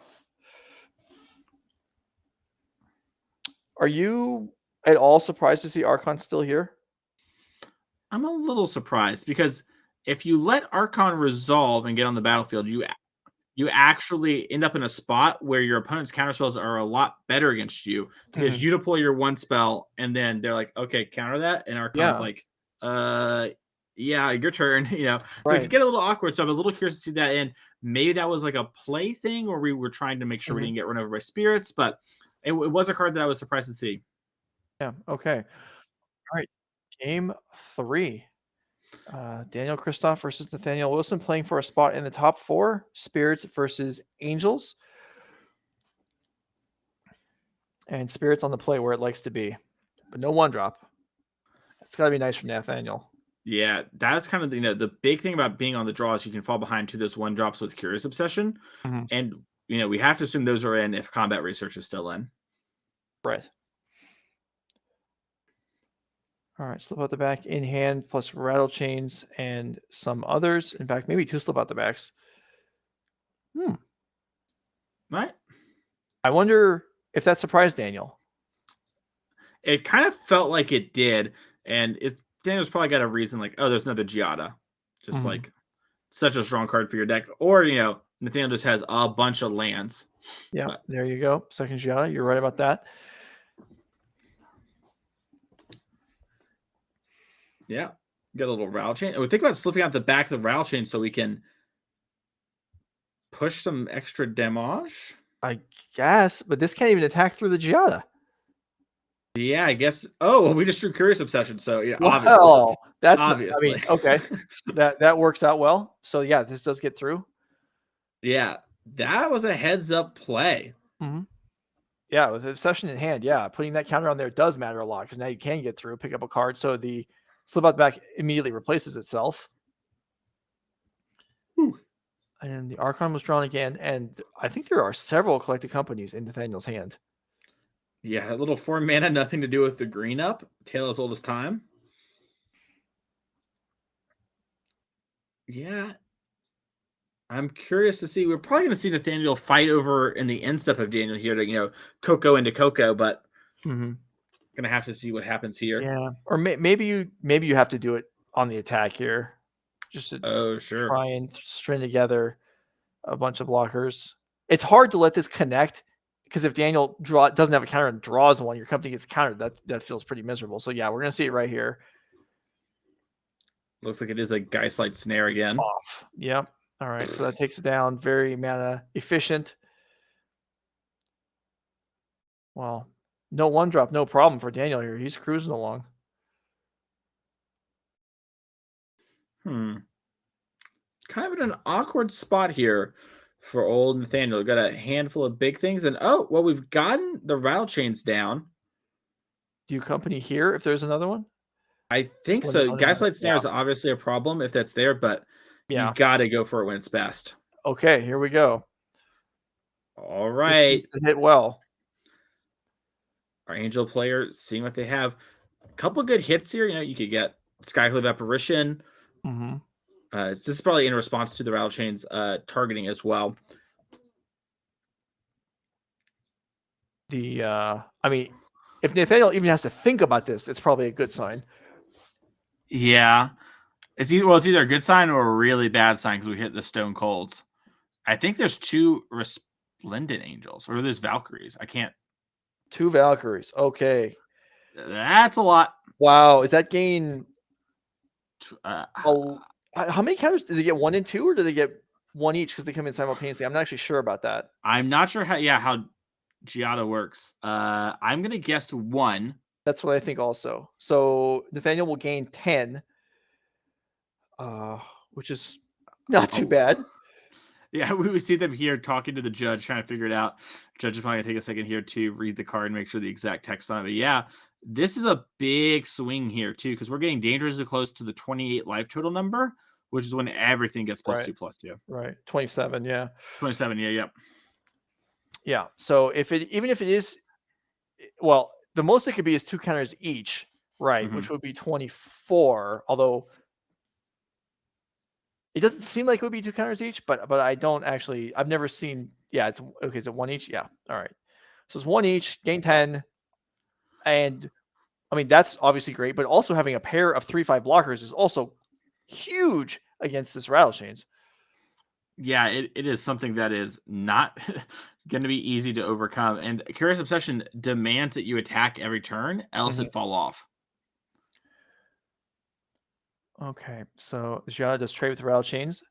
Are you at all surprised to see Archon still here? I'm a little surprised because if you let Archon resolve and get on the battlefield, you actually end up in a spot where your opponent's counterspells are a lot better against you because you deploy your one spell and then they're like, okay, counter that, and Archon's like, yeah, your turn, you know. So it could get a little awkward. So I'm a little curious to see that. And maybe that was like a play thing where we were trying to make sure we didn't get run over by spirits, but it was a card that I was surprised to see. Yeah. Okay. All right. Game 3. Daniel Kristoff versus Nathaniel Wilson playing for a spot in the top 4. Spirits versus Angels. And Spirits on the play where it likes to be. But no 1-drop. That's got to be nice for Nathaniel. Yeah, that's kind of the big thing about being on the draw is you can fall behind to those 1-drops with Curious Obsession. And we have to assume those are in if Combat Research is still in. Right. All right, slip out the back in hand plus Rattle Chains and some others. In fact, maybe 2 slip out the backs. Right. I wonder if that surprised Daniel. It kind of felt like it did, and Daniel's probably got a reason like, oh, there's another Giada. Just like such a strong card for your deck. Or, Nathaniel just has a bunch of lands. Yeah, there you go. Second Giada. You're right about that. Yeah. Get a little Rattle Chain. And we think about slipping out the back of the Rattle Chain so we can push some extra damage. I guess, but this can't even attack through the Giada. Yeah, I guess. Oh, well, we just drew Curious Obsession, so yeah, obviously. That's obviously. I mean, okay. that works out well. So yeah, this does get through. Yeah, that was a heads-up play. Yeah, with Obsession in hand, putting that counter on there does matter a lot because now you can get through, pick up a card, so the slip out the back immediately replaces itself. And the Archon was drawn again, and I think there are several Collected Companies in Nathaniel's hand. Yeah, a little 4 mana, nothing to do with the green up. Tale as old as time. Yeah. I'm curious to see. We're probably going to see Nathaniel fight over in the end step of Daniel here to, Coco into Coco, but going to have to see what happens here. Yeah. Or maybe you have to do it on the attack here. Just to try and string together a bunch of blockers. It's hard to let this connect because if Daniel doesn't have a counter and draws one, your company gets countered. That feels pretty miserable. So yeah, we're gonna see it right here. Looks like it is a Geistlight Snare again. Off. Yep. All right. So that takes it down. Very mana efficient. Well, no 1-drop, no problem for Daniel here. He's cruising along. Kind of in an awkward spot here for old Nathaniel. We've got a handful of big things. And we've gotten the Rattle Chains down. Do you company here if there's another one? I think so. Geistlight Snare is obviously a problem if that's there, but you got to go for it when it's best. Okay, here we go. All right. This needs to hit well. Our Angel player seeing what they have. A couple good hits here. You could get Skyclave Apparition. This is probably in response to the Rattle Chains targeting as well. I mean, if Nathaniel even has to think about this, it's probably a good sign. Yeah. It's either a good sign or a really bad sign because we hit the Stone Colds. I think there's 2 Resplendent Angels, or there's Valkyries. I can't. 2 Valkyries. Okay. That's a lot. Wow. Is that gain How many counters do they get? 1 and 2, or do they get one each because they come in simultaneously? I'm not actually sure about that. I'm not sure how Giada works. I'm gonna guess 1. That's what I think also. So Nathaniel will gain 10, which is not too bad. Yeah, we see them here talking to the judge, trying to figure it out. Judge is probably gonna take a second here to read the card and make sure the exact text on it. But yeah, this is a big swing here too, because we're getting dangerously close to the 28 life total number, which is when everything gets +2/+2. Right. 27, yeah. 27, yeah, yep. Yeah. So even if it is, well, the most it could be is 2 counters each, right? Which would be 24, although it doesn't seem like it would be 2 counters each, but I don't actually, I've never seen, yeah, it's okay. Is it 1 each? Yeah. All right. So it's 1 each, gain 10. And I mean, that's obviously great, but also having a pair of 3/5 blockers is also huge against this Rattle Chains. Yeah, it is something that is not going to be easy to overcome. And Curious Obsession demands that you attack every turn, else it fall off. Okay, so Giada does trade with the Rattle Chains.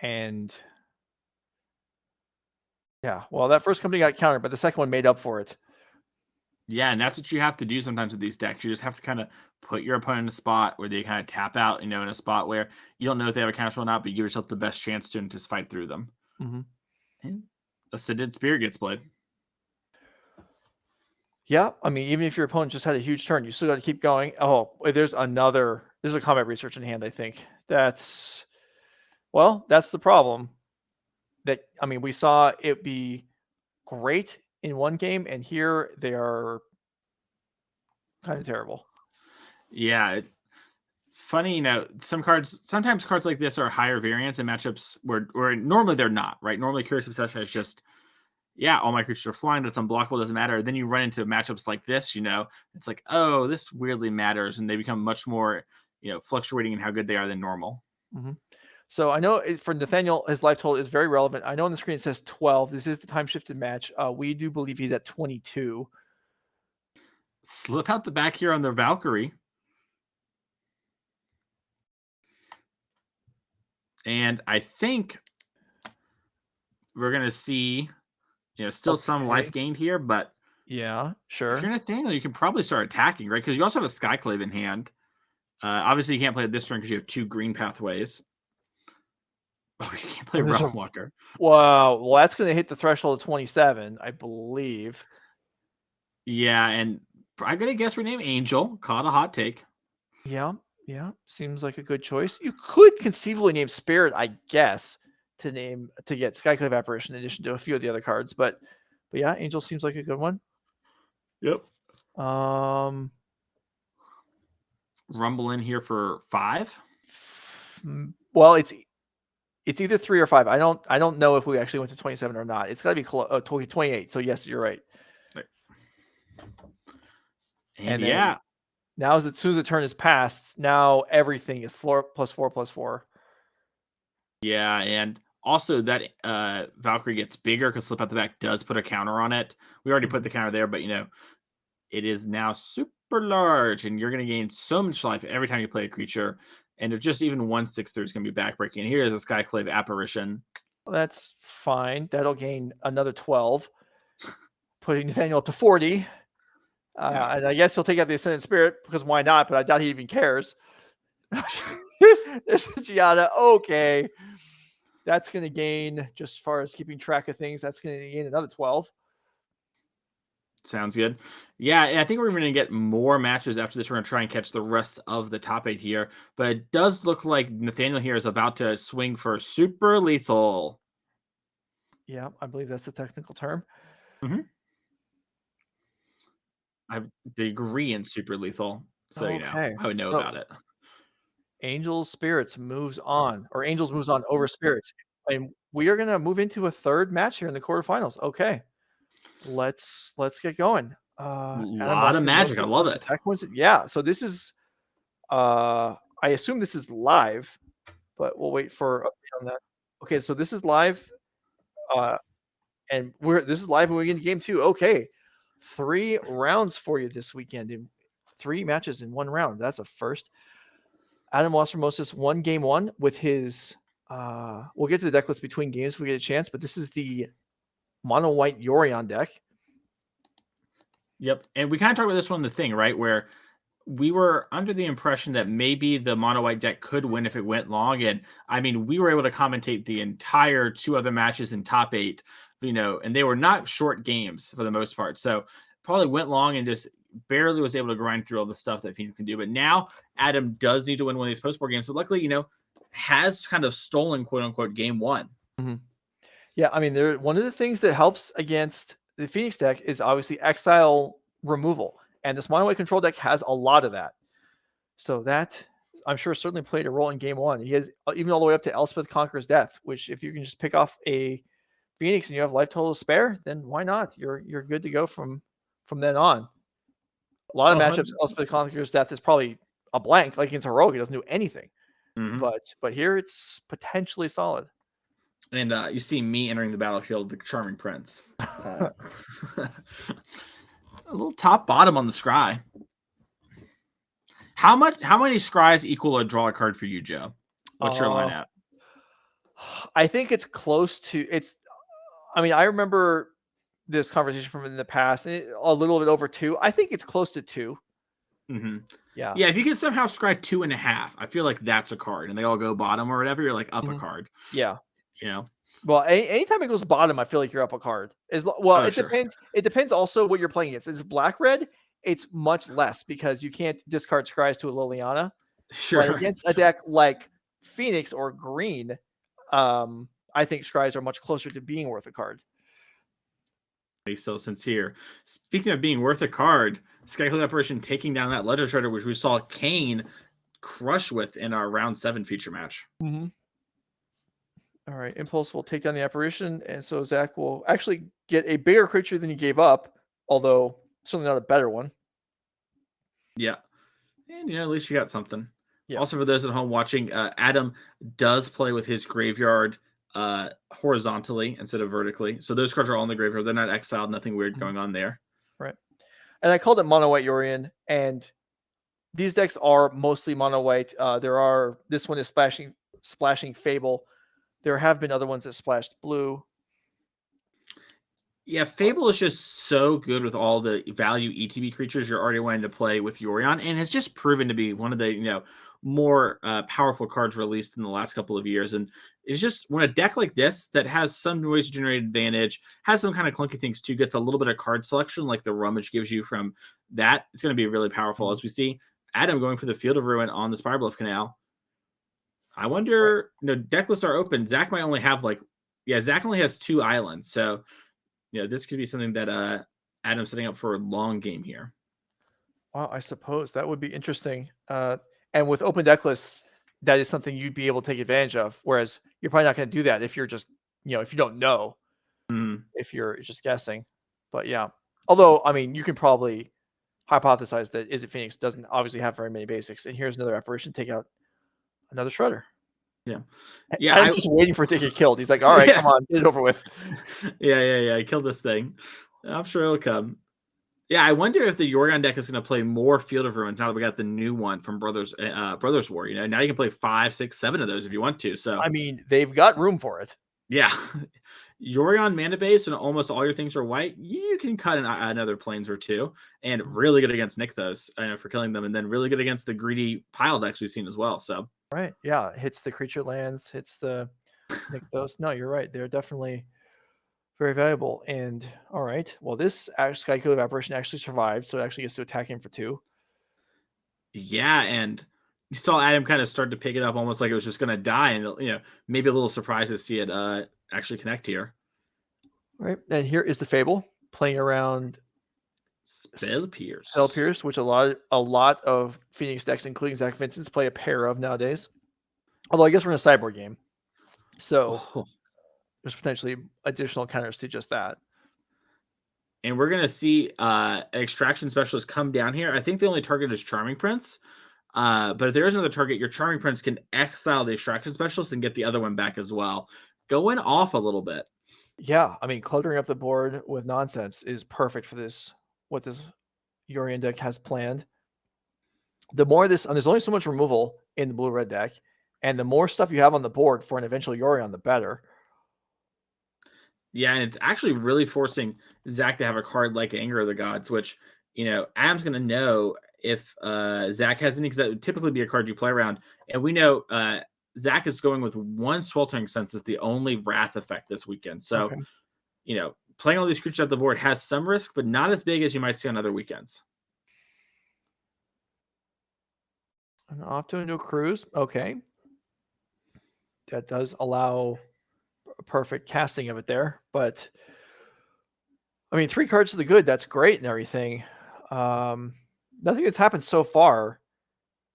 And yeah, well, that first company got countered, but the second one made up for it. Yeah, and that's what you have to do sometimes with these decks. You just have to kind of put your opponent in a spot where they kind of tap out, in a spot where you don't know if they have a counter or not, but you give yourself the best chance to and just fight through them. And a Sided Spear gets played. Yeah, I mean, even if your opponent just had a huge turn, you still got to keep going. Oh, there's a combat research in hand, I think. That's the problem. That, I mean, we saw it be great in one game, and here they are kind of terrible. Yeah, funny, sometimes cards like this are higher variance in matchups where normally they're not, right? Normally Curious Obsession is just, all my creatures are flying, that's unblockable, doesn't matter. Then you run into matchups like this, it's like, oh, this weirdly matters, and they become much more, fluctuating in how good they are than normal. So I know for Nathaniel, his life total is very relevant. I know on the screen it says 12. This is the time shifted match. We do believe he's at 22. Slip out the back here on their Valkyrie. And I think we're going to see, still some life gained here, but yeah, sure. If you're Nathaniel, you can probably start attacking, right? Because you also have a Skyclave in hand. Obviously, you can't play it this turn because you have 2 green pathways. Oh, you can't play Realm Walker. Wow. Well, that's going to hit the threshold of 27, I believe. Yeah, and I'm going to guess rename Angel. Call it a hot take. Yeah. Seems like a good choice. You could conceivably name Spirit, I guess, to get Skyclave Apparition in addition to a few of the other cards. But yeah, Angel seems like a good one. Yep. Rumble in here for 5. Well, it's either 3 or 5. I don't know if we actually went to 27 or not. It's got to be 28. So yes, you're right. And yeah, now as soon as the turn is passed, now everything is 4+4+4. Yeah, and also that Valkyrie gets bigger because Slip Out the Back does put a counter on it. We already put the counter there, but it is now super large, and you're going to gain so much life every time you play a creature. And if just even 1/6 is going to be backbreaking. And here is a Skyclave Apparition. Well, that's fine. That'll gain another 12, putting Nathaniel up to 40. And I guess he'll take out the Ascendant Spirit because why not? But I doubt he even cares. There's Giada. Okay. That's going to gain, just as far as keeping track of things, that's going to gain another 12. Sounds good. Yeah, and I think we're going to get more matches after this. We're going to try and catch the rest of the top 8 here. But it does look like Nathaniel here is about to swing for super lethal. Yeah, I believe that's the technical term. I have the degree in super lethal, so I would know about it. Angels Spirits moves on, or Angels moves on over Spirits. And we are going to move into a third match here in the quarterfinals. Okay. Let's get going. A lot of magic. I love it. Yeah. So this is, I assume this is live, but we'll wait for update on that. Okay. So this is live. And this is live when we get into game 2. Okay. 3 rounds for you this weekend, in 3 matches in 1 round. That's a first. Adam Wassermosis won game 1 with his we'll get to the deck list between games if we get a chance, but this is the mono white Yorion deck. Yep. And we kind of talked about this one, the thing, right? Where we were under the impression that maybe the mono white deck could win if it went long. And I mean, we were able to commentate the entire 2 other matches in top 8, and they were not short games for the most part. So probably went long and just barely was able to grind through all the stuff that Phoenix can do. But now Adam does need to win one of these post-board games. So luckily, has kind of stolen, quote unquote, game 1. Mm-hmm. Yeah, I mean, one of the things that helps against the Phoenix deck is obviously exile removal. And this mono white control deck has a lot of that. So that, I'm sure, certainly played a role in game 1. He has even all the way up to Elspeth Conqueror's Death, which if you can just pick off a Phoenix and you have life total spare, then why not? You're good to go from then on. A lot of matchups, Elspeth Conqueror's Death is probably a blank, like against Heroic, it doesn't do anything. Mm-hmm. But here it's potentially solid. And you see me entering the battlefield, the Charming Prince. A little top bottom on the scry. How many scries equal a draw card for you, Joe? What's your line at? I think it's close to I remember this conversation from in the past, a little bit over 2. I think it's close to 2. Mm-hmm. Yeah. If you can somehow scry 2.5, I feel like that's a card, and they all go bottom or whatever. You're like up a card. Yeah. You Well, anytime it goes bottom, I feel like you're up a card. Depends. It depends also what you're playing against. Is black red? It's much less because you can't discard scries to a Liliana. Sure. But against a deck like Phoenix or green, I think scries are much closer to being worth a card. So sincere. Speaking of being worth a card, Skyclave Apparition taking down that Ledger Shredder, which we saw Kane crush with in our round 7 feature match. Mm-hmm. All right, Impulse will take down the Apparition, and so Zach will actually get a bigger creature than he gave up, although certainly not a better one. Yeah. And, at least you got something. Yeah. Also, for those at home watching, Adam does play with his graveyard horizontally instead of vertically. So those cards are all in the graveyard. They're not exiled. Nothing weird going on there. Right. And I called it mono white Yorion, and these decks are mostly mono white. This one is splashing Fable. There have been other ones that splashed blue. Yeah, Fable is just so good with all the value ETB creatures you're already wanting to play with Yorion, and has just proven to be one of the more powerful cards released in the last couple of years. And it's just when a deck like this that has some ways to generate advantage, has some kind of clunky things too, gets a little bit of card selection like the Rummage gives you from that, it's going to be really powerful. As we see Adam going for the Field of Ruin on the Spirebluff Canal. I wonder, deck lists are open. Zach might only have Zach only has 2 islands. So, this could be something that Adam's setting up for a long game here. Well, I suppose that would be interesting. And with open deck lists, that is something you'd be able to take advantage of. Whereas you're probably not going to do that if you're just, if you don't know, if you're just guessing. But yeah, although, you can probably hypothesize that Is It Phoenix doesn't obviously have very many basics. And here's another Apparition, take out another Shredder. Yeah. I was just waiting for it to get killed. He's like, all right, come on, get it over with. Yeah. Kill this thing. I'm sure it'll come. Yeah, I wonder if the Yorion deck is going to play more Field of Ruins now that we got the new one from Brothers War. Now you can play 5, 6, 7 of those if you want to. So they've got room for it. Yeah. Yorion mana base and almost all your things are white. You can cut another Plains or 2, and really good against Nykthos for killing them, and then really good against the greedy pile decks we've seen as well. So right, yeah, hits the creature lands, hits the Nykthos. No, you're right. They're definitely very valuable. And all right, well, this Skyclave Apparition actually survived, so it actually gets to attack him for 2. Yeah, and you saw Adam kind of start to pick it up almost like it was just going to die, and maybe a little surprised to see it actually connect here. Right, and here is the Fable playing around Spell Pierce, which a lot of Phoenix decks, including Zach Vincent's, play a pair of nowadays. Although I guess we're in a sideboard game, so there's potentially additional counters to just that. And we're going to see an Extraction Specialist come down here. I think the only target is Charming Prince. But if there is another target, your Charming Prince can exile the Extraction Specialist and get the other one back as well. Going off a little bit. Yeah, cluttering up the board with nonsense is perfect for this, what this Yorion deck has planned. The more this, and there's only so much removal in the blue-red deck. And the more stuff you have on the board for an eventual Yorion, the better. Yeah, and it's actually really forcing Zach to have a card like Anger of the Gods, which, Adam's going to know if Zach has any, because that would typically be a card you play around. And we know Zach is going with one Sweltering Sense as the only Wrath effect this weekend. So, okay. Playing all these creatures at the board has some risk, but not as big as you might see on other weekends. And off to a new cruise. Okay. That does allow a perfect casting of it there. But, I mean, 3 cards to the good, that's great and everything. Nothing that's happened so far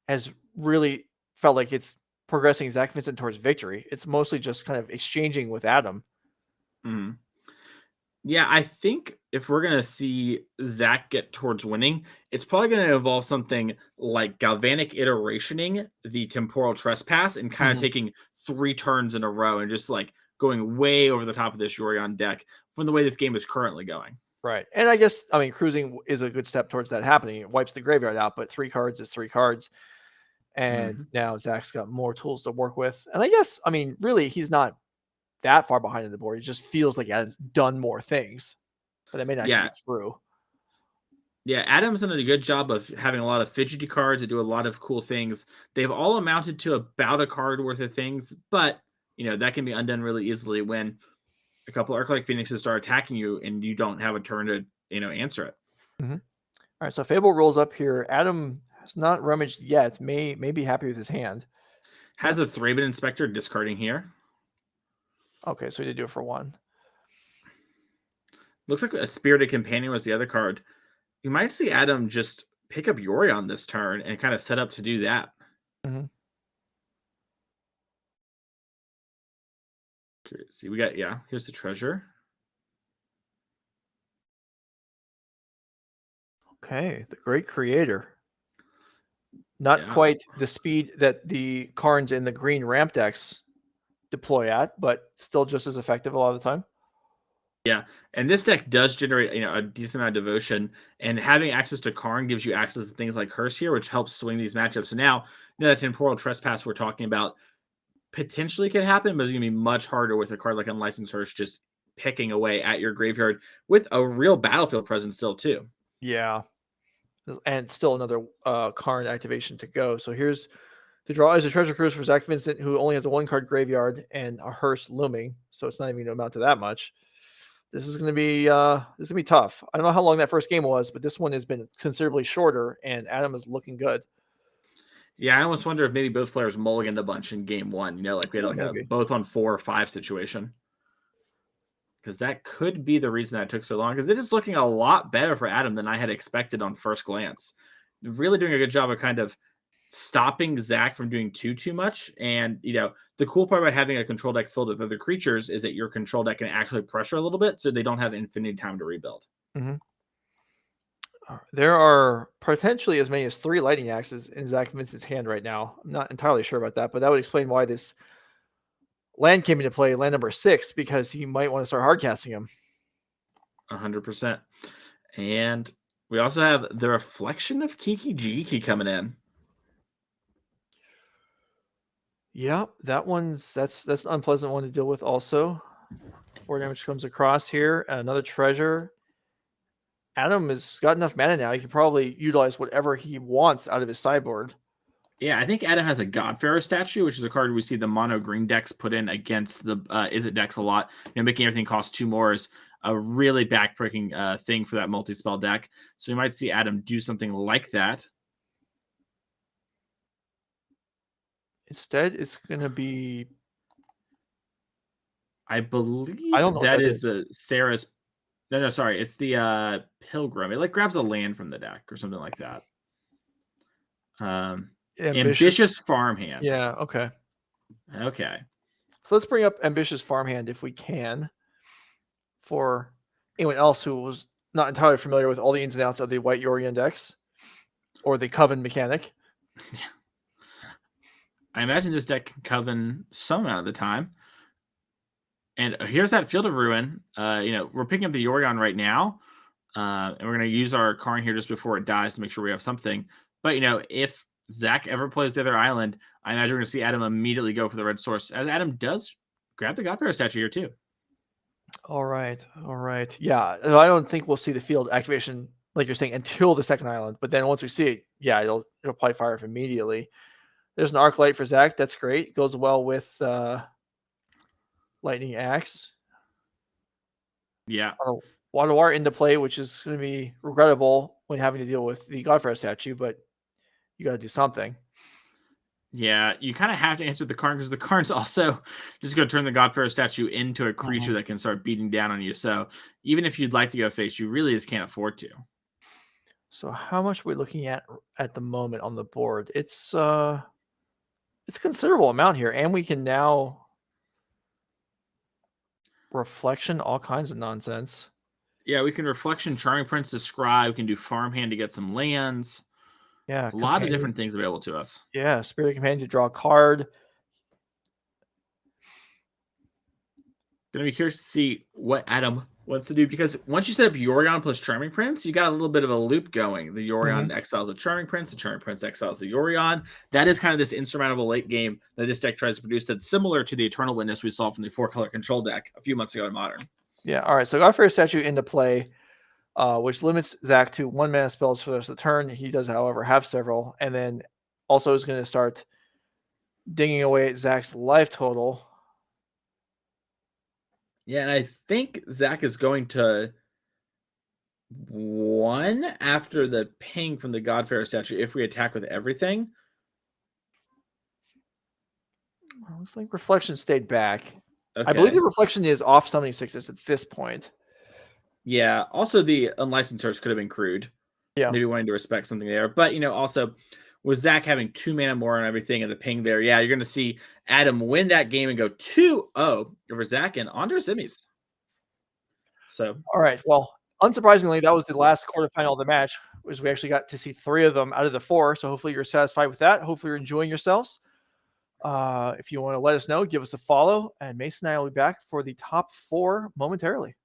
has really felt like it's progressing Zach Vincent towards victory. It's mostly just kind of exchanging with Adam. Mm-hmm. Yeah, I think if we're going to see Zach get towards winning, it's probably going to involve something like Galvanic Iterationing the Temporal Trespass and kind of taking 3 turns in a row and just like going way over the top of this Yorion deck from the way this game is currently going. Right. And I guess, I mean, cruising is a good step towards that happening. It wipes the graveyard out, but 3 cards is 3 cards. And now Zach's got more tools to work with. And I guess, I mean, really, he's not that far behind in the board. It just feels like Adam's done more things, but that may not actually be true. Yeah, Adam's done a good job of having a lot of fidgety cards that do a lot of cool things. They've all amounted to about a card worth of things, but that can be undone really easily when a couple of Arc-like Phoenixes start attacking you and you don't have a turn to answer it. All right, so Fable rolls up here. Adam has not rummaged yet. May be happy with his hand. Has a Thraben Inspector discarding here. Okay, so he did do it for 1. Looks like a Spirited Companion was the other card. You might see Adam just pick up Yorion this turn and kind of set up to do that. Okay, see, we got, here's the treasure. Okay, the Great Creator. Not quite the speed that the Karns in the green ramp decks deploy at, but still just as effective a lot of the time. Yeah, and this deck does generate a decent amount of devotion, and having access to Karn gives you access to things like Hearse here, which helps swing these matchups. So now, that Temporal Trespass we're talking about potentially could happen, but it's going to be much harder with a card like Unlicensed Hearse just picking away at your graveyard with a real battlefield presence still too. Yeah, and still another Karn activation to go. So here's the draw is a Treasure Cruise for Zach Vincent, who only has a 1-card graveyard and a Hearse looming, so it's not even going to amount to that much. This is going to be tough. I don't know how long that first game was, but this one has been considerably shorter, and Adam is looking good. Yeah, I almost wonder if maybe both players mulliganed a bunch in game 1. Like we had like a both on 4 or 5 situation. Because that could be the reason that took so long. Because it is looking a lot better for Adam than I had expected on first glance. Really doing a good job of kind of stopping Zach from doing too much. And, the cool part about having a control deck filled with other creatures is that your control deck can actually pressure a little bit so they don't have infinite time to rebuild. There are potentially as many as 3 Lightning Axes in Zach Vincent's hand right now. I'm not entirely sure about that, but that would explain why this land came into play, land number 6, because he might want to start hardcasting him. 100%. And we also have the Reflection of Kiki Jiki coming in. Yeah, that's an unpleasant one to deal with also. 4 damage comes across here. Another treasure. Adam has got enough mana now. He can probably utilize whatever he wants out of his sideboard. Yeah, I think Adam has a Godfarer statue, which is a card we see the mono green decks put in against the Izzet decks a lot. Making everything cost 2 more is a really backbreaking thing for that multi-spell deck. So you might see Adam do something like that. Instead, it's going to be... I believe that is the Sarah's... No, sorry. It's the Pilgrim. It grabs a land from the deck or something like that. Ambitious Farmhand. Yeah, okay. Okay. So let's bring up Ambitious Farmhand if we can. For anyone else who was not entirely familiar with all the ins and outs of the White Yorion decks or the Coven mechanic. I imagine this deck can Coven some amount of the time. And here's that Field of Ruin. We're picking up the Yorion right now. And we're going to use our Karn here just before it dies to make sure we have something. But, if Zach ever plays the other island, I imagine we're going to see Adam immediately go for the red source. As Adam does grab the Godfather statue here too. All right. Yeah, I don't think we'll see the field activation, like you're saying, until the second island. But then once we see it, yeah, it'll probably fire off immediately. There's an Arc Light for Zach. That's great. Goes well with Lightning Axe. Yeah. Water Wire into play, which is going to be regrettable when having to deal with the Godfather statue, but you got to do something. Yeah, you kind of have to answer the Karn because the Karn's also just going to turn the Godfather statue into a creature that can start beating down on you. So even if you'd like to go face, you really just can't afford to. So how much are we looking at the moment on the board? It's a considerable amount here, and we can now Reflection, all kinds of nonsense. Yeah, we can Reflection, Charming Prince, Describe. We can do Farmhand to get some lands. Yeah, a lot of different things available to us. Yeah, Spirit Companion to draw a card. Gonna be curious to see what Adam wants to do, because once you set up Yorion plus Charming Prince, you got a little bit of a loop going. The Yorion exiles the Charming Prince, the Charming Prince exiles the Yorion. That is kind of this insurmountable late game that this deck tries to produce, that's similar to the Eternal Witness we saw from the 4-color control deck a few months ago in Modern. Yeah, all right, so Godfather statue into play, which limits Zach to 1 mana spells for the rest of the turn. He does, however, have several, and then also is going to start dinging away at Zach's life total. Yeah, and I think Zach is going to 1 after the ping from the Godfather statue if we attack with everything. Looks like Reflection stayed back. Okay. I believe the Reflection is off summoning sickness at this point. Yeah, also the Unlicensed Search could have been crude. Yeah. Maybe wanting to respect something there. But, you know, also with Zach having 2 mana more and everything and the ping there, yeah, you're going to see Adam win that game and go 2-0 over Zach and Andre Simmies. So, all right. Well, unsurprisingly, that was the last quarterfinal of the match, which we actually got to see 3 of them out of the 4. So hopefully you're satisfied with that. Hopefully you're enjoying yourselves. If you want to let us know, give us a follow, and Mason and I will be back for the top 4 momentarily.